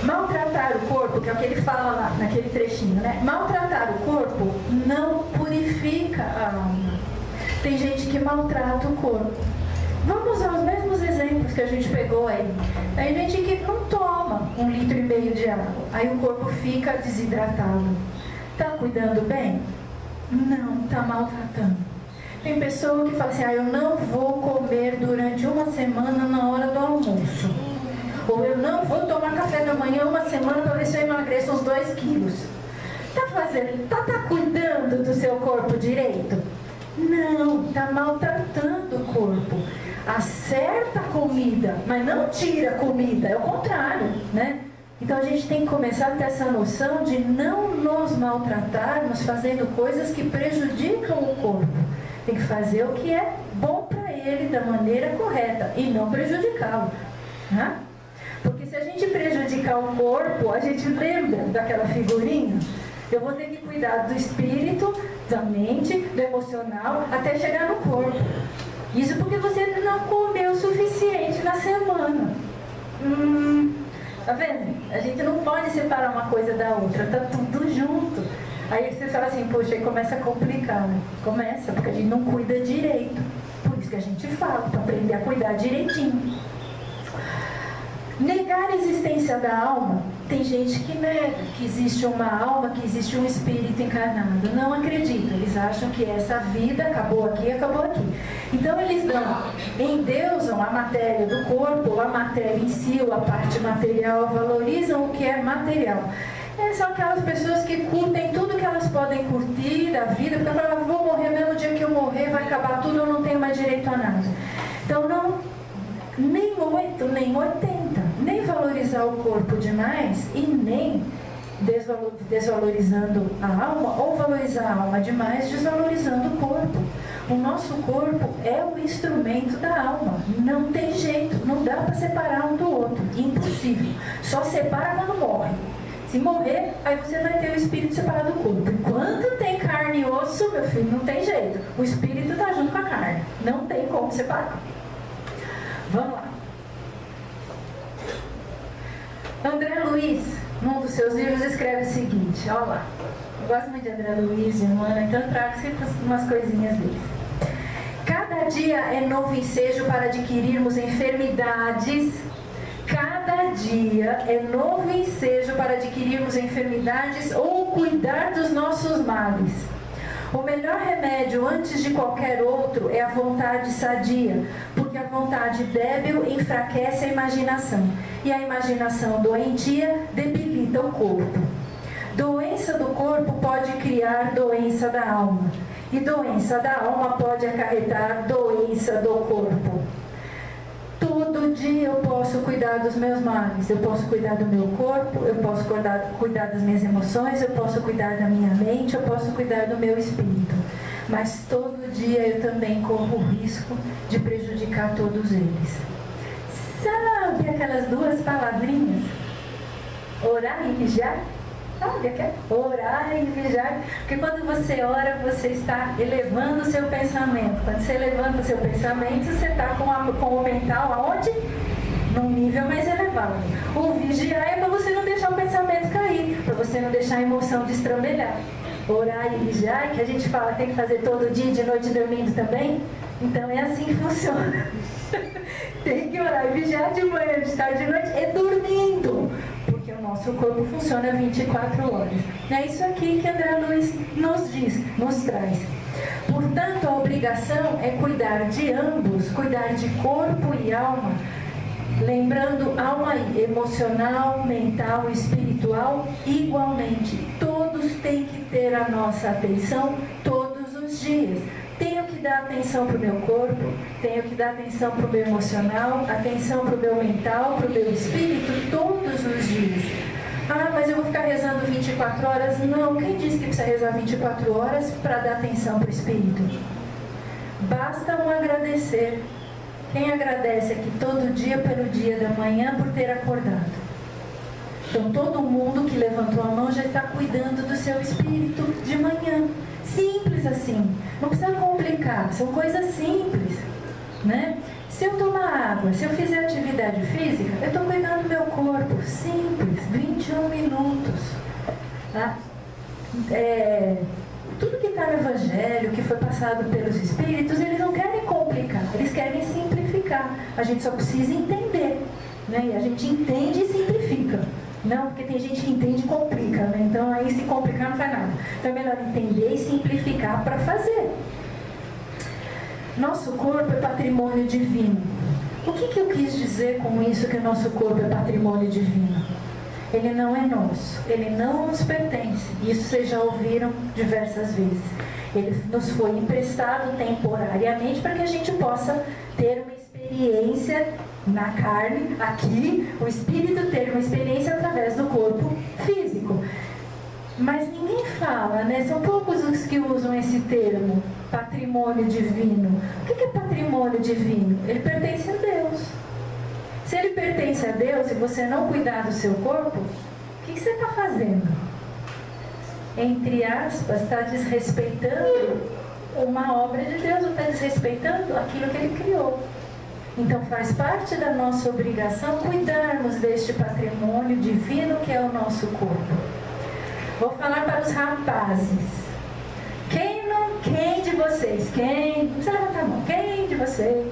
Maltratar o corpo, que é o que ele fala lá naquele trechinho, Maltratar o corpo não purifica a alma. Tem gente que maltrata o corpo. Vamos usar os mesmos exemplos que a gente pegou aí. Tem gente que não toma 1,5 litro de água. Aí o corpo fica desidratado. Está cuidando bem? Não, está maltratando. Tem pessoa que fala assim, eu não vou comer durante 1 semana na hora do almoço. Ou eu não vou tomar café da manhã uma semana para ver se eu emagreço uns 2 quilos. Tá cuidando do seu corpo direito? Não, está maltratando o corpo. Acerta a comida, mas não tira a comida, é o contrário, né? Então a gente tem que começar a ter essa noção de não nos maltratarmos fazendo coisas que prejudicam o corpo. Tem que fazer o que é bom para ele da maneira correta e não prejudicá-lo, né? Porque se a gente prejudicar o corpo, a gente lembra daquela figurinha? Eu vou ter que cuidar do espírito, da mente, do emocional, até chegar no corpo. Isso porque você não comeu o suficiente na semana. Tá vendo? A gente não pode separar uma coisa da outra, tá tudo junto. Aí você fala assim, poxa, aí começa a complicar, né? Começa, porque a gente não cuida direito. Por isso que a gente fala, para aprender a cuidar direitinho. Negar a existência da alma, tem gente que nega que existe uma alma, que existe um espírito encarnado. Não acreditam, eles acham que essa vida acabou aqui, acabou aqui. Então eles endeusam a matéria do corpo, a matéria em si, ou a parte material, valorizam o que é material. São aquelas pessoas que curtem tudo que elas podem curtir da vida, porque elas falam, vou morrer mesmo, no dia que eu morrer vai acabar tudo, eu não tenho mais direito a nada. Então não, nem 8, nem 80, nem valorizar o corpo demais e nem desvalorizando a alma, ou valorizar a alma demais, desvalorizando o corpo. O nosso corpo é o instrumento da alma, não tem jeito, não dá para separar um do outro, impossível, só separa quando morre. Se morrer, aí você vai ter o espírito separado do corpo. Enquanto tem carne e osso, meu filho, não tem jeito. O espírito está junto com a carne. Não tem como separar. Vamos lá. André Luiz, num dos seus livros, escreve o seguinte. Olha lá. Eu gosto muito de André Luiz, de Emmanuel, então eu trago sempre umas coisinhas deles. Cada dia é novo ensejo para adquirirmos enfermidades. Cada dia é novo ensejo para adquirirmos enfermidades ou cuidar dos nossos males. O melhor remédio antes de qualquer outro é a vontade sadia, porque a vontade débil enfraquece a imaginação, e a imaginação doentia debilita o corpo. Doença do corpo pode criar doença da alma, e doença da alma pode acarretar doença do corpo. Todo dia eu posso cuidar dos meus males, eu posso cuidar do meu corpo, eu posso cuidar das minhas emoções, eu posso cuidar da minha mente, eu posso cuidar do meu espírito. Mas todo dia eu também corro o risco de prejudicar todos eles. Sabe aquelas 2 palavrinhas? Orar e vigiar? Sabe aquela? Orar e vigiar. Porque quando você ora, você está elevando o seu pensamento. Quando você levanta o seu pensamento, você está com o mental aonde? Num nível mais elevado. O vigiar é para você não deixar o pensamento cair, para você não deixar a emoção destrambelhar. Orar e vigiar, que a gente fala tem que fazer todo dia, de noite dormindo também. Então é assim que funciona. Tem que orar e vigiar de manhã, de tarde, de noite e dormindo. Porque o nosso corpo funciona 24 horas. É isso aqui que André Luiz nos diz, nos traz. Portanto, a obrigação é cuidar de ambos, cuidar de corpo e alma, lembrando alma emocional, mental e espiritual igualmente. Todos têm que ter a nossa atenção todos os dias. Tenho que dar atenção para o meu corpo, tenho que dar atenção para o meu emocional, atenção para o meu mental, para o meu espírito, todos os dias. Ah, mas eu vou ficar rezando 24 horas? Não, quem disse que precisa rezar 24 horas para dar atenção para o espírito? Basta um agradecer. Quem agradece aqui todo dia pelo dia da manhã por ter acordado? Então todo mundo que levantou a mão já está cuidando do seu espírito de manhã. Simples assim, não precisa complicar, são coisas simples, né? Se eu tomar água, se eu fizer atividade física, eu estou cuidando do meu corpo, simples, 21 minutos, tá? Tudo que está no Evangelho, que foi passado pelos Espíritos, eles não querem complicar, eles querem simplificar, a gente só precisa entender, né? E a gente entende e simplifica. Não, porque tem gente que entende e complica, né? Então aí se complicar não faz nada. Então é melhor entender e simplificar para fazer. Nosso corpo é patrimônio divino. O que eu quis dizer com isso, que o nosso corpo é patrimônio divino? Ele não é nosso, ele não nos pertence. Isso vocês já ouviram diversas vezes. Ele nos foi emprestado temporariamente para que a gente possa ter uma experiência na carne, aqui, o espírito ter uma experiência através do corpo físico. Mas ninguém fala, né? São poucos os que usam esse termo, patrimônio divino. O que é patrimônio divino? Ele pertence a Deus. Se ele pertence a Deus e você não cuidar do seu corpo, o que você está fazendo? Entre aspas, está desrespeitando uma obra de Deus, ou está desrespeitando aquilo que ele criou. Então faz parte da nossa obrigação cuidarmos deste patrimônio divino que é o nosso corpo. Vou falar para os rapazes. Quem de vocês, não precisa levantar a mão, quem de vocês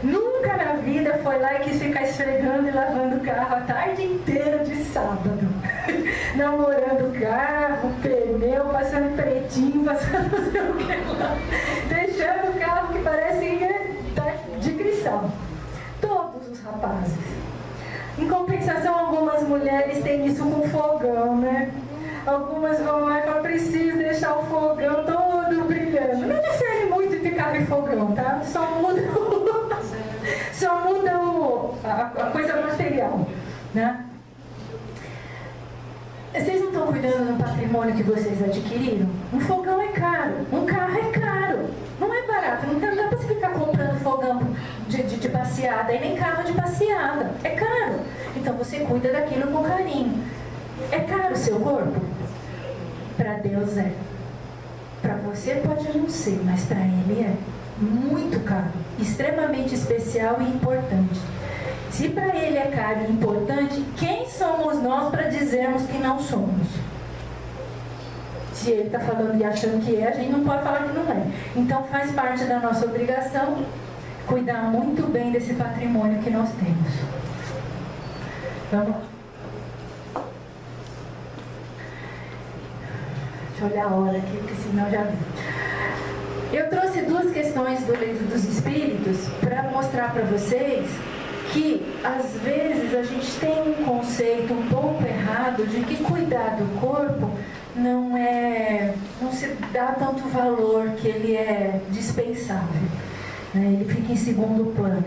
nunca na vida foi lá e quis ficar esfregando e lavando o carro a tarde inteira de sábado? Namorando o carro, pneu, passando pretinho, passando não sei o que lá, deixando o carro que parece de cristal. Todos os rapazes. Em compensação, algumas mulheres têm isso com fogão, né? Algumas vão lá e falam, preciso deixar o fogão todo brilhando. Não difere muito de carro e fogão, tá? Só muda a coisa material, né? Vocês não estão cuidando do patrimônio que vocês adquiriram? Um fogão é caro, um carro é caro, não é barato. Não dá para você ficar comprando fogão de passeada e nem carro de passeada, é caro. Então você cuida daquilo com carinho. É caro o seu corpo? Para Deus é. Para você pode não ser, mas para Ele é muito caro, extremamente especial e importante. Se para Ele é caro e importante, quem somos nós para dizermos que não somos? Se Ele está falando e achando que é, a gente não pode falar que não é. Então faz parte da nossa obrigação cuidar muito bem desse patrimônio que nós temos. Vamos lá. Deixa eu olhar a hora aqui, porque senão já vi. Eu trouxe duas questões do Livro dos Espíritos para mostrar para vocês que, às vezes, a gente tem um conceito um pouco errado de que cuidar do corpo não se dá tanto valor, que ele é dispensável, né? Ele fica em segundo plano.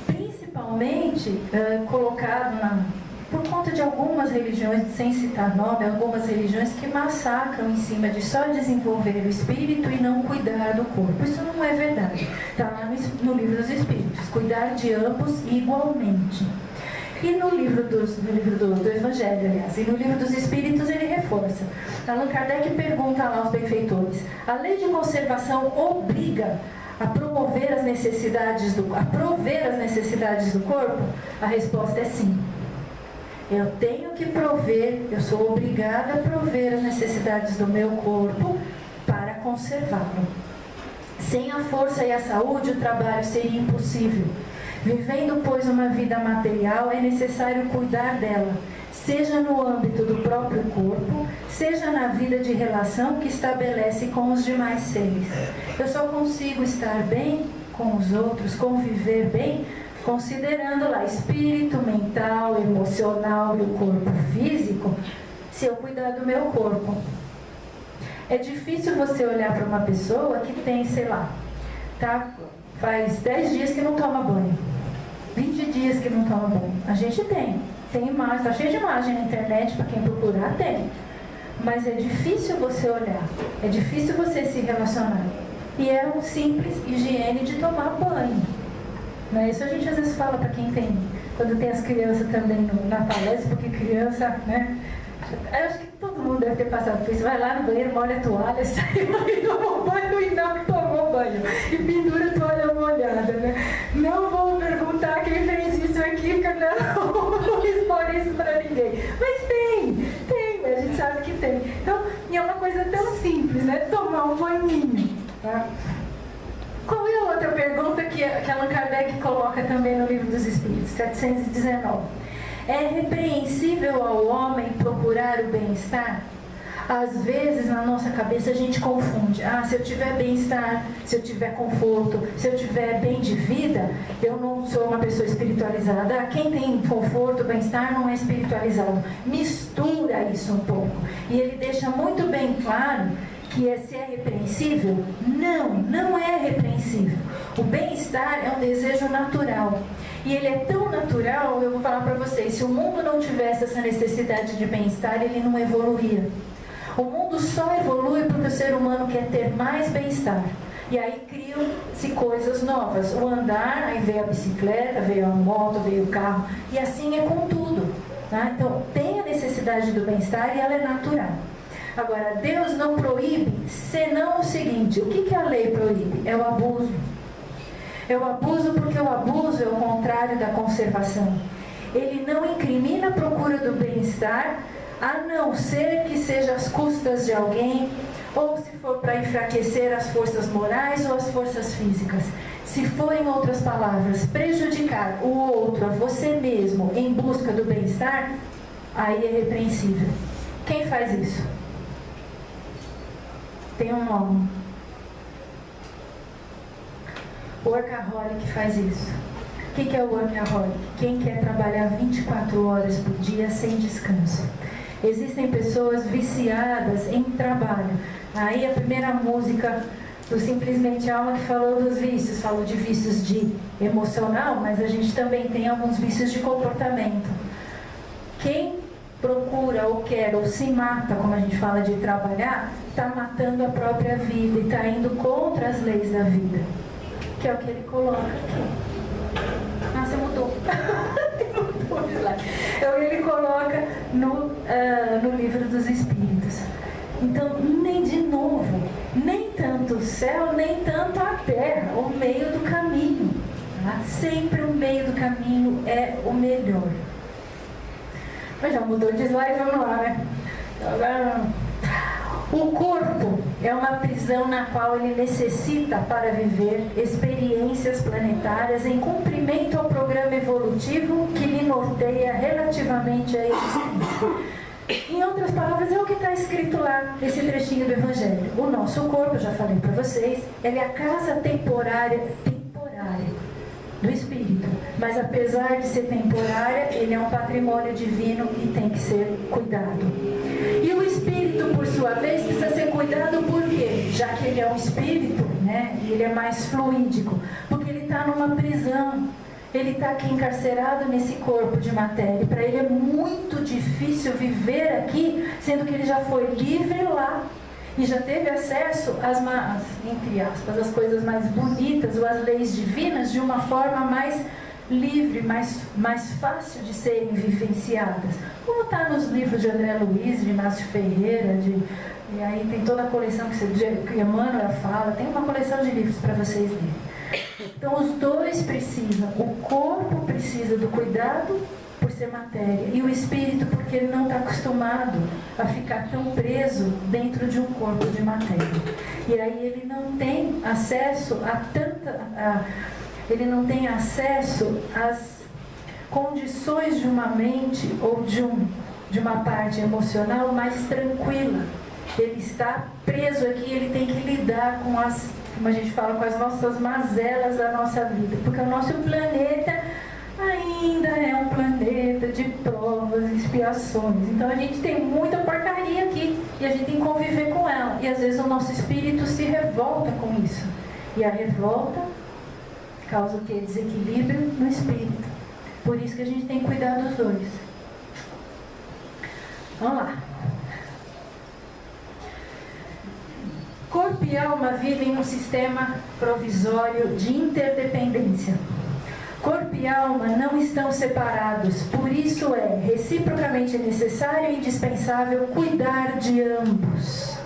Principalmente colocado por conta de algumas religiões, sem citar nome, algumas religiões que massacram em cima de só desenvolver o espírito e não cuidar do corpo. Isso não é verdade. Está lá no Livro dos Espíritos, cuidar de ambos igualmente. E no livro do Evangelho, aliás, e no Livro dos Espíritos ele reforça. Allan Kardec pergunta lá aos benfeitores: a lei de conservação obriga a prover as necessidades do corpo? A resposta é sim. Eu tenho que prover, eu sou obrigada a prover as necessidades do meu corpo para conservá-lo. Sem a força e a saúde, o trabalho seria impossível. Vivendo, pois, uma vida material, é necessário cuidar dela, seja no âmbito do próprio corpo, seja na vida de relação que estabelece com os demais seres. Eu só consigo estar bem com os outros, conviver bem, considerando lá espírito, mental, emocional e o corpo físico, se eu cuidar do meu corpo. É difícil você olhar para uma pessoa que tem, sei lá, faz 10 dias que não toma banho, 20 dias que não toma banho. A gente tem imagem, está cheio de imagem na internet, para quem procurar tem. Mas é difícil você olhar, é difícil você se relacionar. E é uma simples higiene de tomar banho. Né? Isso a gente às vezes fala para quem tem, quando tem as crianças também na palestra, porque criança, né? Eu acho que todo mundo deve ter passado por isso. Vai lá no banheiro, molha a toalha, sai e toma banho e não tomou banho. E pendura a toalha molhada, né? Não vou perguntar quem fez isso aqui, porque eu não vou expor isso para ninguém. Mas tem, a gente sabe que tem. Então, é uma coisa tão simples, né? Tomar um banhinho, tá? Qual é a outra pergunta que Allan Kardec coloca também no Livro dos Espíritos, 719? É repreensível ao homem procurar o bem-estar? Às vezes, na nossa cabeça, a gente confunde. Se eu tiver bem-estar, se eu tiver conforto, se eu tiver bem de vida, eu não sou uma pessoa espiritualizada. Quem tem conforto, bem-estar, não é espiritualizado. Mistura isso um pouco. E ele deixa muito bem claro que se é repreensível, não é repreensível. O bem-estar é um desejo natural. E ele é tão natural, eu vou falar para vocês, se o mundo não tivesse essa necessidade de bem-estar, ele não evoluía. O mundo só evolui porque o ser humano quer ter mais bem-estar. E aí criam-se coisas novas. O andar, aí veio a bicicleta, veio a moto, veio o carro. E assim é com tudo. Tá? Então, tem a necessidade do bem-estar e ela é natural. Agora, Deus não proíbe, senão o seguinte: o que a lei proíbe? É o abuso. É o abuso porque o abuso é o contrário da conservação. Ele não incrimina a procura do bem-estar, a não ser que seja às custas de alguém, ou se for para enfraquecer as forças morais ou as forças físicas. Se for, em outras palavras, prejudicar o outro, a você mesmo, em busca do bem-estar, aí é repreensível. Quem faz isso? Tem um nome. O workaholic faz isso. O que é o workaholic? Quem quer trabalhar 24 horas por dia sem descanso. Existem pessoas viciadas em trabalho. Aí a primeira música do Simplesmente Alma que falou dos vícios, falou de vícios de emocional, mas a gente também tem alguns vícios de comportamento. Quem procura ou quer ou se mata, como a gente fala de trabalhar, está matando a própria vida e está indo contra as leis da vida, que é o que ele coloca aqui. Você mudou. Então ele coloca no livro dos Espíritos. Então, nem tanto o céu, nem tanto a terra, o meio do caminho. Tá? Sempre o meio do caminho é o melhor. Mas já mudou de slide, vamos lá, né? O corpo é uma prisão na qual ele necessita para viver experiências planetárias em cumprimento ao programa evolutivo que lhe norteia relativamente à existência. Em outras palavras, é o que está escrito lá nesse trechinho do Evangelho. O nosso corpo, eu já falei para vocês, ele é a casa temporária do Espírito. Mas apesar de ser temporária, ele é um patrimônio divino e tem que ser cuidado. E o Espírito, por sua vez, precisa ser cuidado por quê? Já que ele é um Espírito, né? E ele é mais fluídico. Porque ele está numa prisão. Ele está aqui encarcerado nesse corpo de matéria. Para ele é muito difícil viver aqui, sendo que ele já foi livre lá. E já teve acesso entre aspas, às coisas mais bonitas ou às leis divinas de uma forma mais livre, mais fácil de serem vivenciadas. Como está nos livros de André Luiz, de Inácio Ferreira, e aí tem toda a coleção que Emmanuel fala, tem uma coleção de livros para vocês lerem. Então os dois precisam, o corpo precisa do cuidado por ser matéria, e o espírito porque ele não está acostumado a ficar tão preso dentro de um corpo de matéria. E aí ele não tem acesso ele não tem acesso às condições de uma mente ou de uma parte emocional mais tranquila. Ele está preso aqui, ele tem que lidar com como a gente fala, com as nossas mazelas da nossa vida, porque o nosso planeta ainda é um planeta de provas e expiações. Então a gente tem muita porcaria aqui e a gente tem que conviver com ela. E às vezes o nosso espírito se revolta com isso. E a revolta causa o quê? Desequilíbrio no espírito. Por isso que a gente tem que cuidar dos dois. Vamos lá. Corpo e alma vivem em um sistema provisório de interdependência. Corpo e alma não estão separados, por isso é reciprocamente necessário e indispensável cuidar de ambos.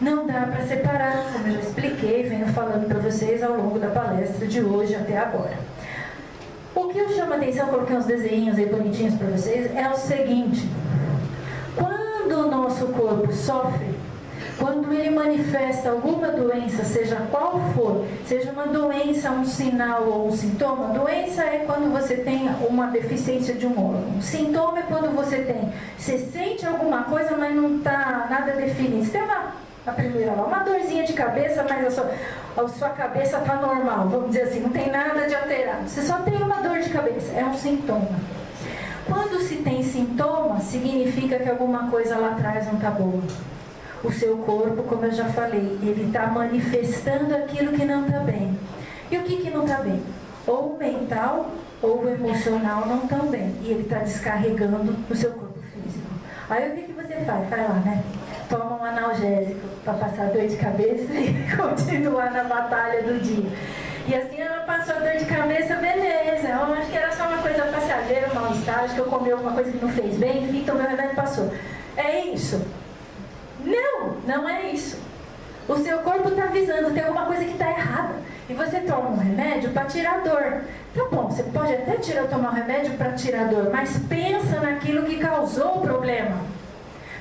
Não dá para separar, como eu já expliquei, venho falando para vocês ao longo da palestra de hoje até agora. O que eu chamo a atenção, coloquei uns desenhos aí bonitinhos para vocês, é o seguinte: quando o nosso corpo sofre, quando ele manifesta alguma doença, seja qual for, seja uma doença, um sinal ou um sintoma. Doença é quando você tem uma deficiência de um órgão. Sintoma é quando você sente alguma coisa, mas não está nada definido. Você tem a primeira lá, uma dorzinha de cabeça, mas a sua cabeça está normal, vamos dizer assim, não tem nada de alterado. Você só tem uma dor de cabeça, é um sintoma. Quando se tem sintoma, significa que alguma coisa lá atrás não está boa. O seu corpo, como eu já falei, ele está manifestando aquilo que não está bem. E o que não está bem? Ou o mental ou o emocional não estão bem. E ele está descarregando o seu corpo físico. Aí o que você faz? Vai lá, né? Toma um analgésico para passar dor de cabeça e continuar na batalha do dia. E assim ela passou a dor de cabeça, beleza. Eu acho que era só uma coisa passageira, um mal-estar, acho que eu comi alguma coisa que não fez bem, enfim, tomei o remédio e passou. É isso? Não é isso. O seu corpo está avisando, tem alguma coisa que está errada. E você toma um remédio para tirar dor. Tá bom, você pode até tomar um remédio para tirar dor, mas pensa naquilo que causou o problema.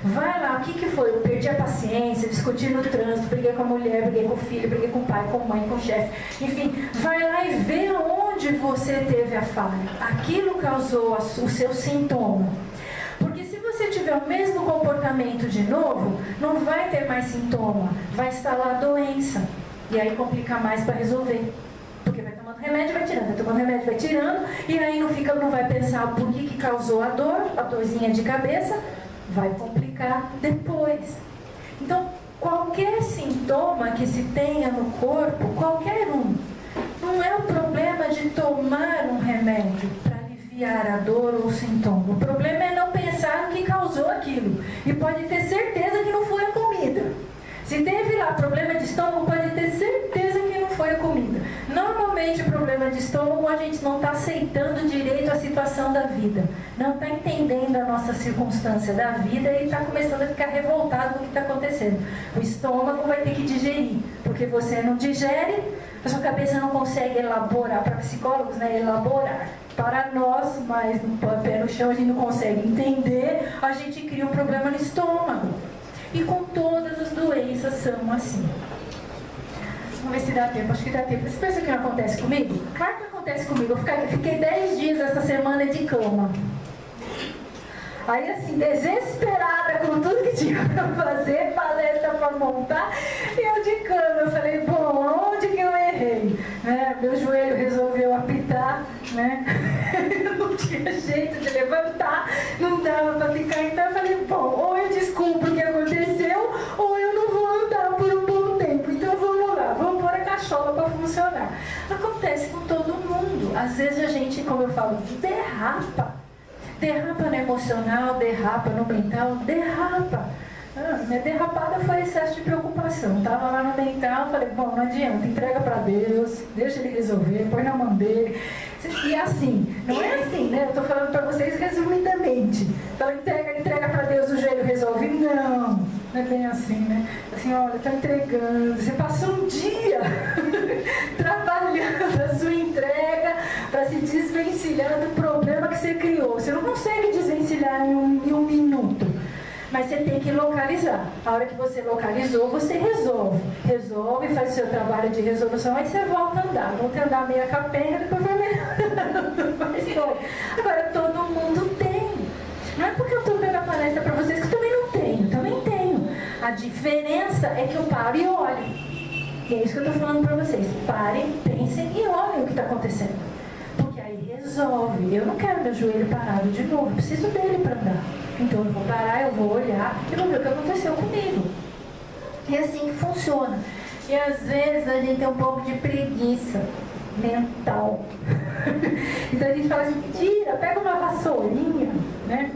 Vai lá, o que foi? Eu perdi a paciência, discuti no trânsito, briguei com a mulher, briguei com o filho, briguei com o pai, com a mãe, com o chefe. Enfim, vai lá e vê onde você teve a falha. Aquilo causou o seu sintoma. Porque se você tiver o mesmo comportamento de novo, não vai ter mais sintoma, vai instalar a doença. E aí complica mais para resolver. Porque vai tomando remédio, vai tirando, vai tomando remédio, vai tirando, e aí não vai pensar por que causou a dor, a dorzinha de cabeça, vai complicar depois. Então, qualquer sintoma que se tenha no corpo, qualquer um, não é o problema de tomar um remédio para aliviar a dor ou o sintoma. O problema é não pensar o que causou aquilo. E pode ter certeza que não foi a comida. Se teve lá problema de estômago, pode ter certeza que não foi a comida. Normalmente o problema de estômago, a gente não está aceitando direito a situação da vida. Não está entendendo a nossa circunstância da vida e está começando a ficar revoltado com o que está acontecendo. O estômago vai ter que digerir, porque você não digere, a sua cabeça não consegue elaborar, para psicólogos, né, elaborar. Para nós, mas no pé no chão, a gente não consegue entender, a gente cria um problema no estômago. E com todas as doenças são assim. Vamos ver se dá tempo, acho que dá tempo. Você pensa que não acontece comigo? Claro que acontece comigo. Eu fiquei 10 dias essa semana de cama. Aí assim, desesperada com tudo que tinha para fazer, palestra para montar, e eu de cama. Eu falei, bom, onde que eu errei? Né? Meu joelho resolveu apitar, né? Não tinha jeito de levantar, não dava para ficar. Então eu falei, bom, ou eu desculpo o que aconteceu, ou eu não vou andar por um bom tempo. Então vamos lá, vamos pôr a cachola para funcionar. Acontece com todo mundo. Às vezes a gente, como eu falo, derrapa. Derrapa no emocional, derrapa no mental, derrapa. Minha derrapada foi excesso de preocupação. Estava lá no mental, falei, bom, não adianta, entrega para Deus, deixa Ele resolver, põe na mão dele. E assim, não é assim, né? Eu estou falando para vocês resumidamente. Então entrega para Deus, o joelho resolve. Não é bem assim, né? Assim, olha, está entregando. Você passou um dia trabalhando a sua entrega para se desvencilhar do problema que você criou. Você não consegue desvencilhar em um minuto. Mas você tem que localizar. A hora que você localizou, você resolve. Resolve, faz o seu trabalho de resolução, aí você volta a andar. Volta a andar meia capenga, depois vai melhorando. Agora, todo mundo tem. Não é porque eu estou dando a palestra para vocês que eu também não tenho. Também tenho. A diferença é que eu paro e olho. E é isso que eu estou falando para vocês. Parem, pensem e olhem o que está acontecendo. Porque aí resolve. Eu não quero meu joelho parado de novo. Eu preciso dele para andar. Então eu vou parar, eu vou olhar e vou ver o que aconteceu comigo. É assim que funciona. E às vezes a gente tem um pouco de preguiça mental. Então a gente fala assim, tira, pega uma vassourinha, né?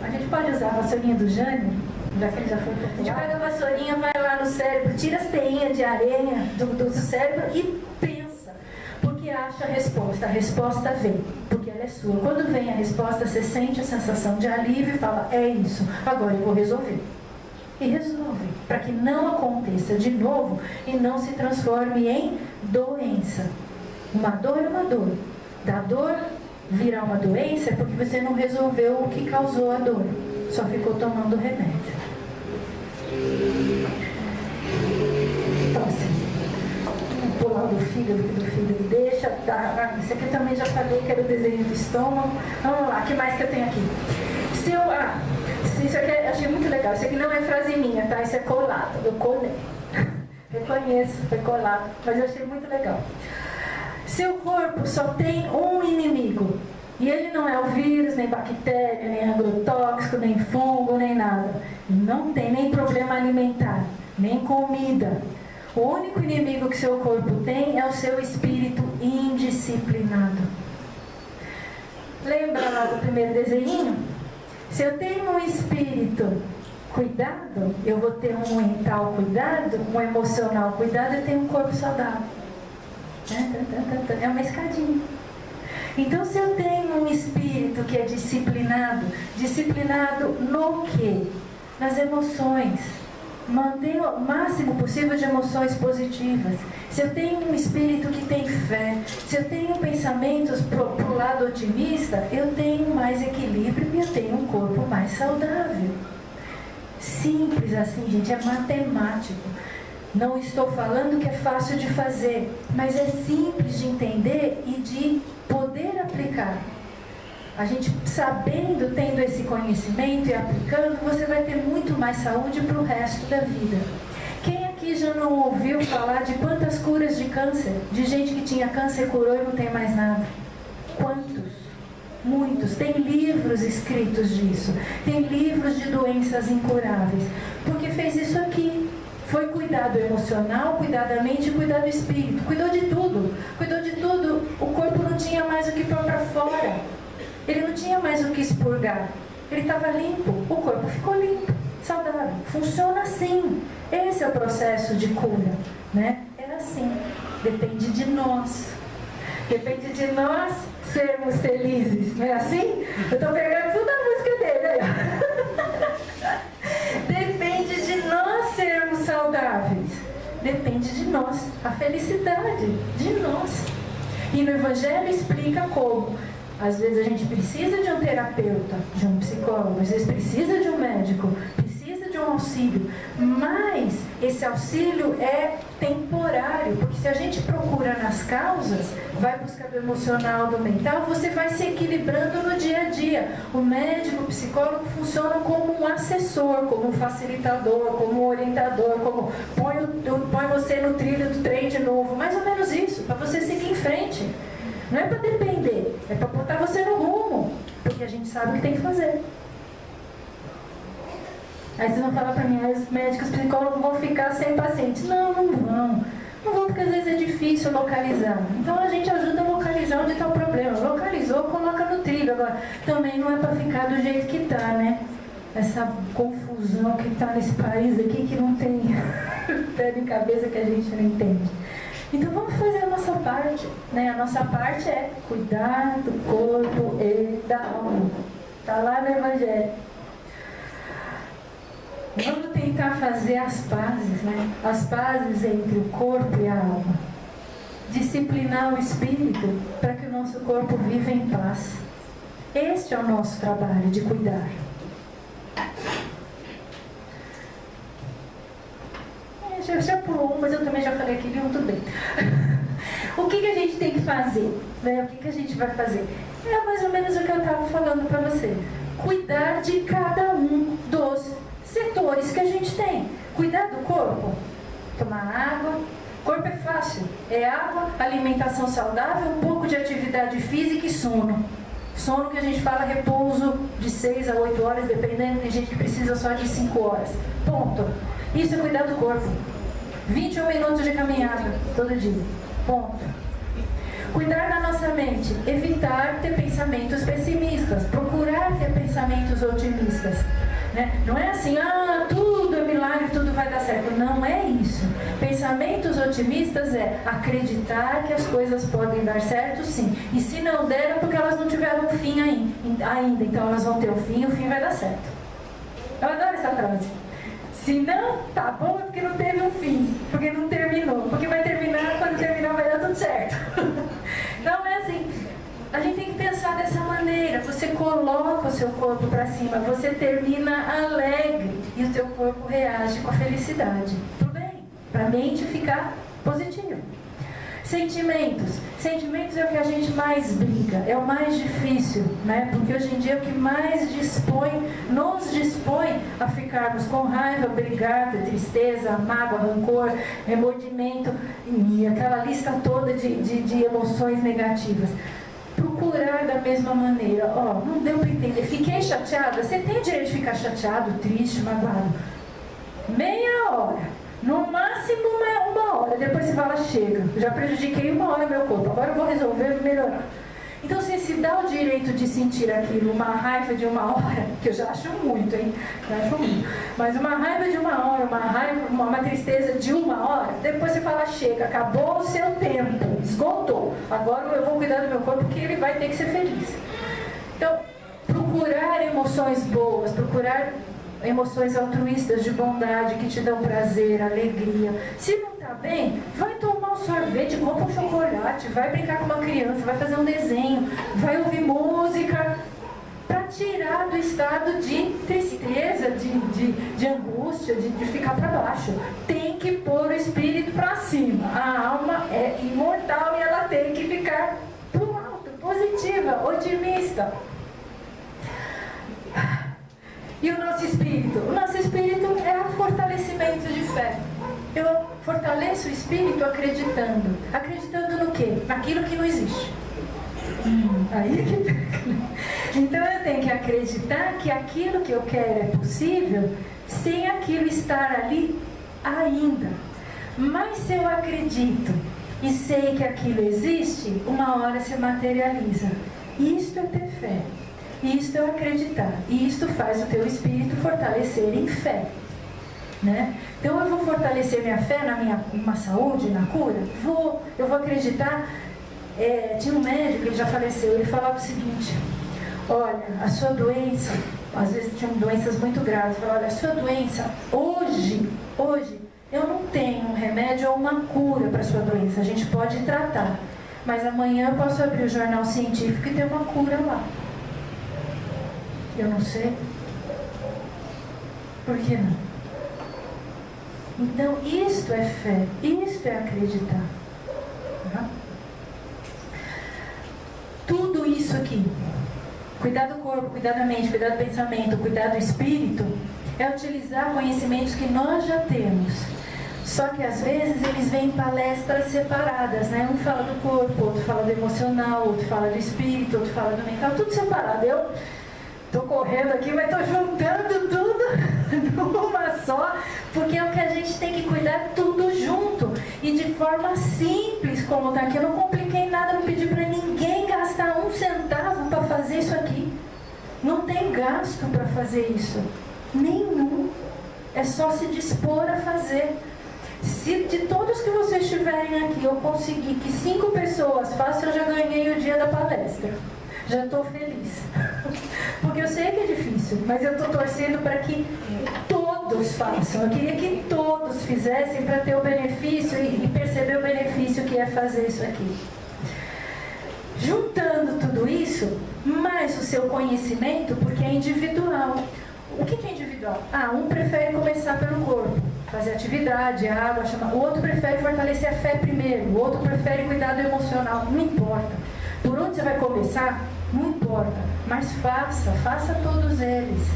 A gente pode usar a vassourinha do Jânio, já que ele já foi popular. A gente pega a vassourinha, vai lá no cérebro, tira as teinhas de areia do cérebro e pensa. Porque acha a resposta vem, porque ela é sua. Quando vem a resposta, você sente a sensação de alívio e fala, é isso, agora eu vou resolver. E resolve, para que não aconteça de novo e não se transforme em doença. Uma dor é uma dor. Da dor virar uma doença é porque você não resolveu o que causou a dor. Só ficou tomando remédio. Então assim, vamos pular do fígado, deixa. Esse aqui eu também já falei que era o desenho do estômago. Vamos lá, o que mais que eu tenho aqui? Isso aqui eu achei muito legal. Isso aqui não é frase minha, tá? Isso é colado. Eu colei. Reconheço, foi colado. Mas eu achei muito legal. Seu corpo só tem um inimigo. E ele não é o vírus, nem bactéria, nem agrotóxico, nem fungo, nem nada. Não tem nem problema alimentar, nem comida. O único inimigo que seu corpo tem é o seu espírito indisciplinado. Lembra lá do primeiro desenho? Se eu tenho um espírito cuidado, eu vou ter um mental cuidado, um emocional cuidado, eu tenho um corpo saudável. É uma escadinha. Então, se eu tenho um espírito que é disciplinado no quê? Nas emoções. Mantenha o máximo possível de emoções positivas. Se eu tenho um espírito que tem fé, se eu tenho pensamentos para o lado otimista, eu tenho mais equilíbrio e eu tenho um corpo mais saudável. Simples assim, gente, é matemático. Não estou falando que é fácil de fazer, mas é simples de entender e de poder aplicar. A gente sabendo, tendo esse conhecimento e aplicando, você vai ter muito mais saúde para o resto da vida. Quem aqui já não ouviu falar de quantas curas de câncer? De gente que tinha câncer, curou e não tem mais nada? Quantos? Muitos. Tem livros escritos disso. Tem livros de doenças incuráveis. Porque fez isso aqui. Foi cuidar do emocional, cuidar da mente e cuidar do espírito. Cuidou de tudo. Cuidou de tudo. O corpo não tinha mais o que pôr para fora. Ele não tinha mais o que expurgar. Ele estava limpo. O corpo ficou limpo, saudável. Funciona assim. Esse é o processo de cura, né? É assim. Depende de nós. Depende de nós sermos felizes. Não é assim? Eu estou pegando tudo a música dele aí. Depende de nós sermos saudáveis. Depende de nós. A felicidade de nós. E no Evangelho explica como. Às vezes a gente precisa de um terapeuta, de um psicólogo, às vezes precisa de um médico, precisa de um auxílio. Mas esse auxílio é temporário, porque se a gente procura nas causas, vai buscar do emocional, do mental, você vai se equilibrando no dia a dia. O médico, o psicólogo funcionam como um assessor, como um facilitador, como um orientador, como põe você no trilho do trem de novo, mais ou menos isso, para você seguir em frente. Não é para depender, é para botar você no rumo, porque a gente sabe o que tem que fazer. Aí vocês vão falar para mim, os médicos, os psicólogos vão ficar sem paciente. Não vão. Não vão porque às vezes é difícil localizar. Então a gente ajuda a localizar onde está o problema. Localizou, coloca no trilho. Agora, também não é para ficar do jeito que está, né? Essa confusão que está nesse país aqui que não tem pé de cabeça que a gente não entende. Então vamos fazer a nossa parte, né? A nossa parte é cuidar do corpo e da alma. Está lá no Evangelho. Vamos tentar fazer as pazes, né? As pazes entre o corpo e a alma. Disciplinar o espírito para que o nosso corpo viva em paz. Este é o nosso trabalho de cuidar. Já pulou um, mas eu também já falei aqui, viu? Tudo bem. O que a gente tem que fazer? Né? O que a gente vai fazer? É mais ou menos o que eu estava falando para vocês. Cuidar de cada um dos setores que a gente tem. Cuidar do corpo. Tomar água. Corpo é fácil. É água, alimentação saudável, um pouco de atividade física e sono. Sono que a gente fala repouso de 6 a 8 horas, dependendo, tem gente que precisa só de 5 horas. Ponto. Isso é cuidar do corpo. 21 minutos de caminhada todo dia. Ponto. Cuidar da nossa mente. Evitar ter pensamentos pessimistas. Procurar ter pensamentos otimistas. Né? Não é assim, tudo é milagre, tudo vai dar certo. Não é isso. Pensamentos otimistas é acreditar que as coisas podem dar certo, sim. E se não der, é porque elas não tiveram um fim ainda. Então elas vão ter um fim e o fim vai dar certo. Eu adoro essa frase. Se não, tá bom, é porque não teve um fim, porque não terminou, porque vai terminar, quando terminar vai dar tudo certo. Então é assim, a gente tem que pensar dessa maneira, você coloca o seu corpo para cima, você termina alegre e o teu corpo reage com a felicidade. Tudo bem? Para a mente ficar positiva. Sentimentos. Sentimentos é o que a gente mais briga, é o mais difícil, né? Porque hoje em dia é o que mais nos dispõe a ficarmos com raiva, brigar, tristeza, mágoa, rancor, remordimento e aquela lista toda de emoções negativas. Procurar da mesma maneira, não deu para entender, fiquei chateada, você tem direito de ficar chateado, triste, magoado. Meia hora. No máximo uma hora, depois você fala, chega, já prejudiquei uma hora meu corpo, agora eu vou resolver melhorar. Então você se dá o direito de sentir aquilo, uma raiva de uma hora, que eu já acho muito, hein? Já acho muito. Mas uma raiva de uma hora, uma tristeza de uma hora, depois você fala, chega, acabou o seu tempo, esgotou. Agora eu vou cuidar do meu corpo porque ele vai ter que ser feliz. Então, procurar emoções boas, procurar emoções altruístas de bondade que te dão prazer, alegria. Se não está bem, vai tomar um sorvete, compra um chocolate, vai brincar com uma criança, vai fazer um desenho, vai ouvir música, para tirar do estado de tristeza, de angústia, de ficar para baixo. Tem que pôr o espírito para cima. A alma é imortal e ela tem que ficar para o alto, positiva, otimista. E o nosso espírito? O nosso espírito é o fortalecimento de fé. Eu fortaleço o espírito acreditando. Acreditando no quê? Naquilo que não existe. Aí que... Então eu tenho que acreditar que aquilo que eu quero é possível sem aquilo estar ali ainda. Mas se eu acredito e sei que aquilo existe, uma hora se materializa. Isto é ter fé. Isto é acreditar. E isto faz o teu espírito fortalecer em fé. Né? Então eu vou fortalecer minha fé na minha saúde, na cura? Eu vou acreditar. Tinha um médico, ele já faleceu, ele falava o seguinte: olha, a sua doença, às vezes tinham doenças muito graves, falava, olha, a sua doença, hoje, eu não tenho um remédio ou uma cura para a sua doença, a gente pode tratar, mas amanhã eu posso abrir o jornal científico e ter uma cura lá. Eu não sei. Por que não? Então, isto é fé, isto é acreditar. Tá? Tudo isso aqui, cuidar do corpo, cuidar da mente, cuidar do pensamento, cuidar do espírito, é utilizar conhecimentos que nós já temos. Só que às vezes eles vêm em palestras separadas, né? Um fala do corpo, outro fala do emocional, outro fala do espírito, outro fala do mental, tudo separado. Eu estou correndo aqui, mas estou juntando tudo numa só, porque é o que a gente tem que cuidar tudo junto e de forma simples, como está aqui. Eu não compliquei nada, não pedi para ninguém gastar um centavo para fazer isso aqui. Não tem gasto para fazer isso, nenhum. É só se dispor a fazer. Se de todos que vocês estiverem aqui eu conseguir que 5 pessoas façam, eu já ganhei o dia da palestra. Já estou feliz. Porque eu sei que é difícil, mas eu estou torcendo para que todos façam. Eu queria que todos fizessem para ter o benefício e perceber o benefício que é fazer isso aqui. Juntando tudo isso, mais o seu conhecimento, porque é individual. O que é individual? Um prefere começar pelo corpo, fazer atividade, água, o outro prefere fortalecer a fé primeiro, o outro prefere cuidar do emocional, não importa. Por onde você vai começar, não importa, mas faça todos eles.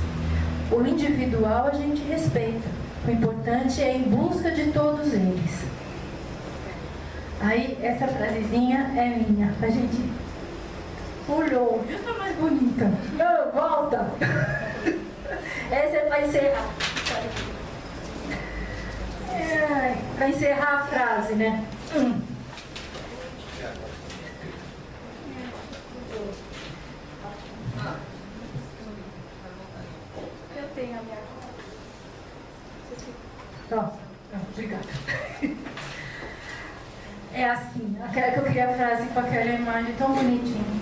O individual a gente respeita, o importante é em busca de todos eles. Aí, essa frasezinha é minha, a gente olhou, já tá mais bonita. Não, volta! Essa é para encerrar. Para encerrar a frase, né? Eu tenho a minha. Obrigada. É assim, aquela que eu queria a frase com aquela imagem tão bonitinha.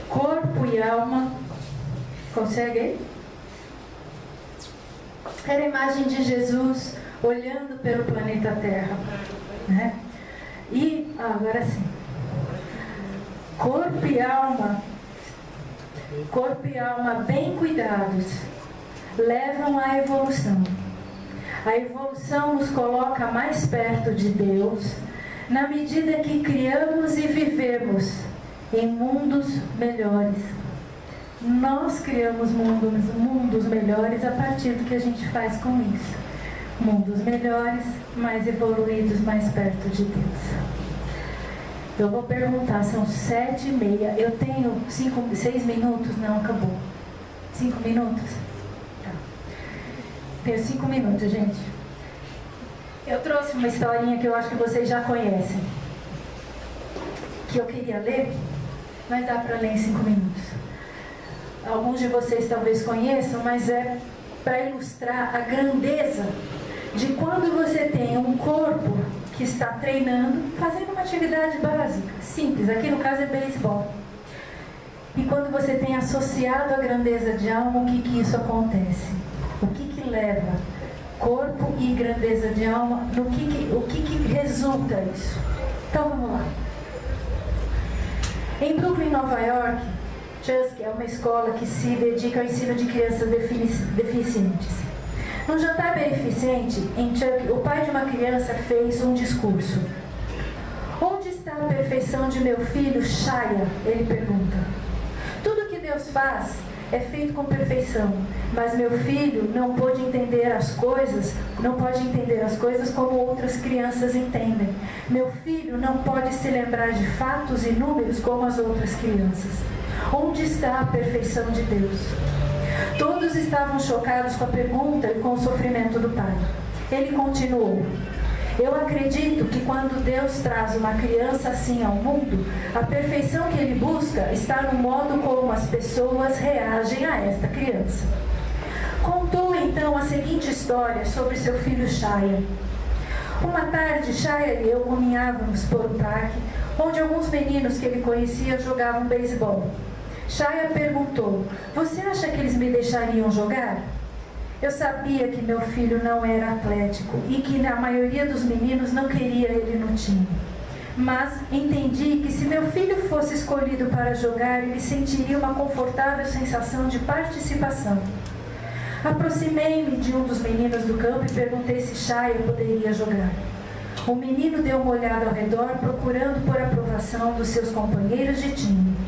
Corpo e alma. Consegue? Era a imagem de Jesus olhando pelo planeta Terra, né? E agora sim, corpo e alma bem cuidados levam à evolução. A evolução nos coloca mais perto de Deus, na medida que criamos e vivemos em mundos melhores. Nós criamos mundos melhores a partir do que a gente faz com isso. Mundos melhores, mais evoluídos, mais perto de Deus. Eu vou perguntar, são 7h30. Eu tenho 6 minutos? Não, acabou. 5 minutos? Tá. Tenho 5 minutos, gente. Eu trouxe uma historinha que eu acho que vocês já conhecem, que eu queria ler, mas dá para ler em 5 minutos. Alguns de vocês talvez conheçam, mas é para ilustrar a grandeza de quando você tem um corpo que está treinando, fazendo uma atividade básica, simples, aqui no caso é beisebol. E quando você tem associado a grandeza de alma, o que isso acontece? O que leva corpo e grandeza de alma, o que resulta isso? Então vamos lá. Em Brooklyn, Nova York, Chusk é uma escola que se dedica ao ensino de crianças deficientes. Num jantar beneficente, em Chusk, o pai de uma criança fez um discurso. Onde está a perfeição de meu filho, Shaya? Ele pergunta. Tudo que Deus faz é feito com perfeição, mas meu filho não pode entender as coisas como outras crianças entendem. Meu filho não pode se lembrar de fatos e números como as outras crianças. Onde está a perfeição de Deus? Todos estavam chocados com a pergunta e com o sofrimento do pai. Ele continuou. Eu acredito que quando Deus traz uma criança assim ao mundo, a perfeição que Ele busca está no modo como as pessoas reagem a esta criança. Contou então a seguinte história sobre seu filho Shaya. Uma tarde, Shaya e eu caminhávamos por um parque, onde alguns meninos que ele conhecia jogavam beisebol. Shaya perguntou, você acha que eles me deixariam jogar? Eu sabia que meu filho não era atlético e que a maioria dos meninos não queria ele no time. Mas entendi que se meu filho fosse escolhido para jogar, ele sentiria uma confortável sensação de participação. Aproximei-me de um dos meninos do campo e perguntei se Shaya poderia jogar. O menino deu uma olhada ao redor, procurando por aprovação dos seus companheiros de time.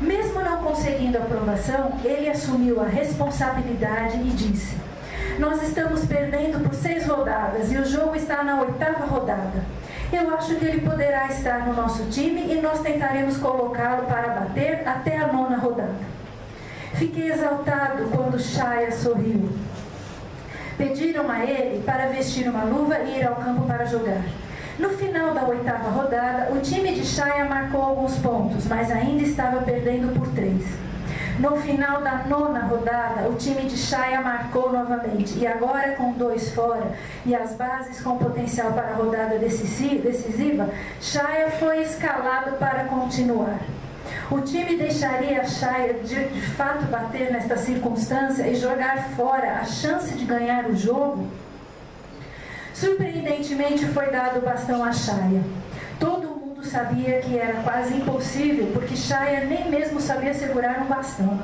Mesmo não conseguindo aprovação, ele assumiu a responsabilidade e disse: nós estamos perdendo por 6 rodadas e o jogo está na 8ª rodada. Eu acho que ele poderá estar no nosso time e nós tentaremos colocá-lo para bater até a 9ª rodada. Fiquei exaltado quando Shaya sorriu. Pediram a ele para vestir uma luva e ir ao campo para jogar. No final da 8ª rodada, o time de Shaya marcou alguns pontos, mas ainda estava perdendo por 3. No final da 9ª rodada, o time de Shaya marcou novamente, e agora com 2 fora e as bases com potencial para a rodada decisiva, Shaya foi escalado para continuar. O time deixaria Shaya de fato bater nesta circunstância e jogar fora a chance de ganhar o jogo? Surpreendentemente foi dado o bastão a Shaya. Todo mundo sabia que era quase impossível, porque Shaya nem mesmo sabia segurar um bastão.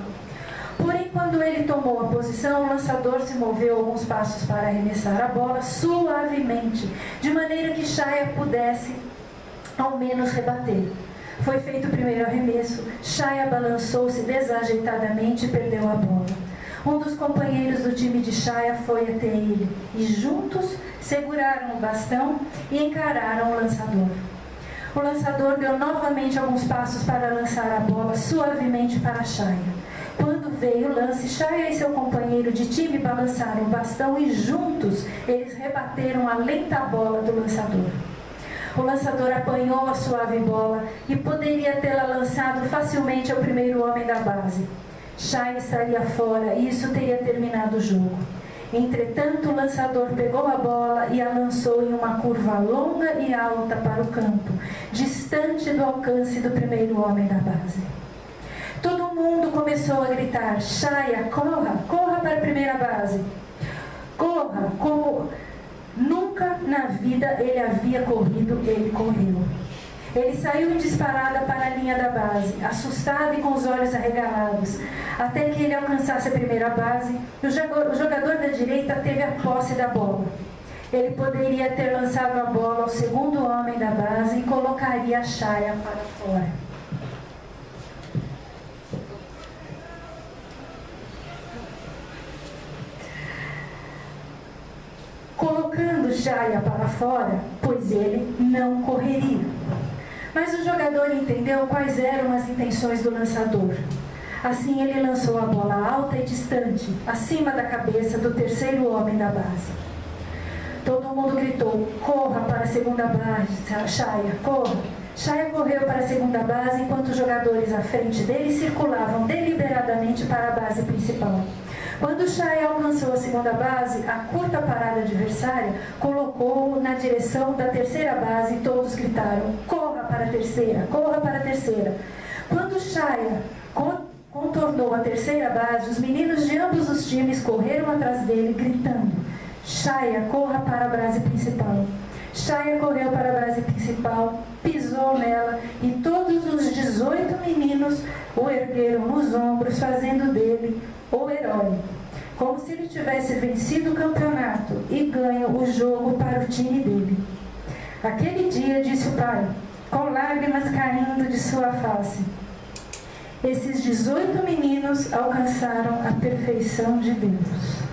Porém, quando ele tomou a posição, o lançador se moveu alguns passos para arremessar a bola suavemente, de maneira que Shaya pudesse ao menos rebater. Foi feito o primeiro arremesso, Shaya balançou-se desajeitadamente e perdeu a bola. Um dos companheiros do time de Shaya foi até ele e juntos seguraram o bastão e encararam o lançador. O lançador deu novamente alguns passos para lançar a bola suavemente para Shaya. Quando veio o lance, Shaya e seu companheiro de time balançaram o bastão e juntos eles rebateram a lenta bola do lançador. O lançador apanhou a suave bola e poderia tê-la lançado facilmente ao primeiro homem da base. Shaya estaria fora e isso teria terminado o jogo. Entretanto, o lançador pegou a bola e a lançou em uma curva longa e alta para o campo, distante do alcance do primeiro homem da base. Todo mundo começou a gritar: Shaya, corra, corra para a primeira base. Corra, como nunca na vida ele havia corrido, ele correu. Ele saiu em disparada para a linha da base, assustado e com os olhos arregalados, até que ele alcançasse a primeira base. O jogador da direita teve a posse da bola. Ele poderia ter lançado a bola ao segundo homem da base e colocaria a Shaya para fora. Colocando Shaya para fora, pois ele não correria. Mas o jogador entendeu quais eram as intenções do lançador. Assim ele lançou a bola alta e distante, acima da cabeça do terceiro homem da base. Todo mundo gritou: corra para a segunda base, Shaya, corra. Shaya correu para a segunda base enquanto os jogadores à frente dele circulavam deliberadamente para a base principal. Quando Shaya alcançou a segunda base, a curta parada adversária colocou-o na direção da terceira base e todos gritaram: corra para a terceira, corra para a terceira. Quando Shaya contornou a terceira base, os meninos de ambos os times correram atrás dele, gritando: Shaya, corra para a base principal. Shaya correu para a base principal, pisou nela e todos os 18 meninos o ergueram nos ombros, fazendo dele o herói, como se ele tivesse vencido o campeonato e ganho o jogo para o time dele. Aquele dia, disse o pai, com lágrimas caindo de sua face: esses 18 meninos alcançaram a perfeição de Deus.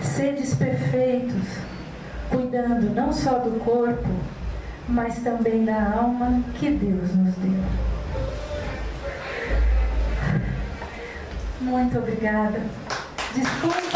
Sedes perfeitos, cuidando não só do corpo, mas também da alma que Deus nos deu. Muito obrigada. Desculpa.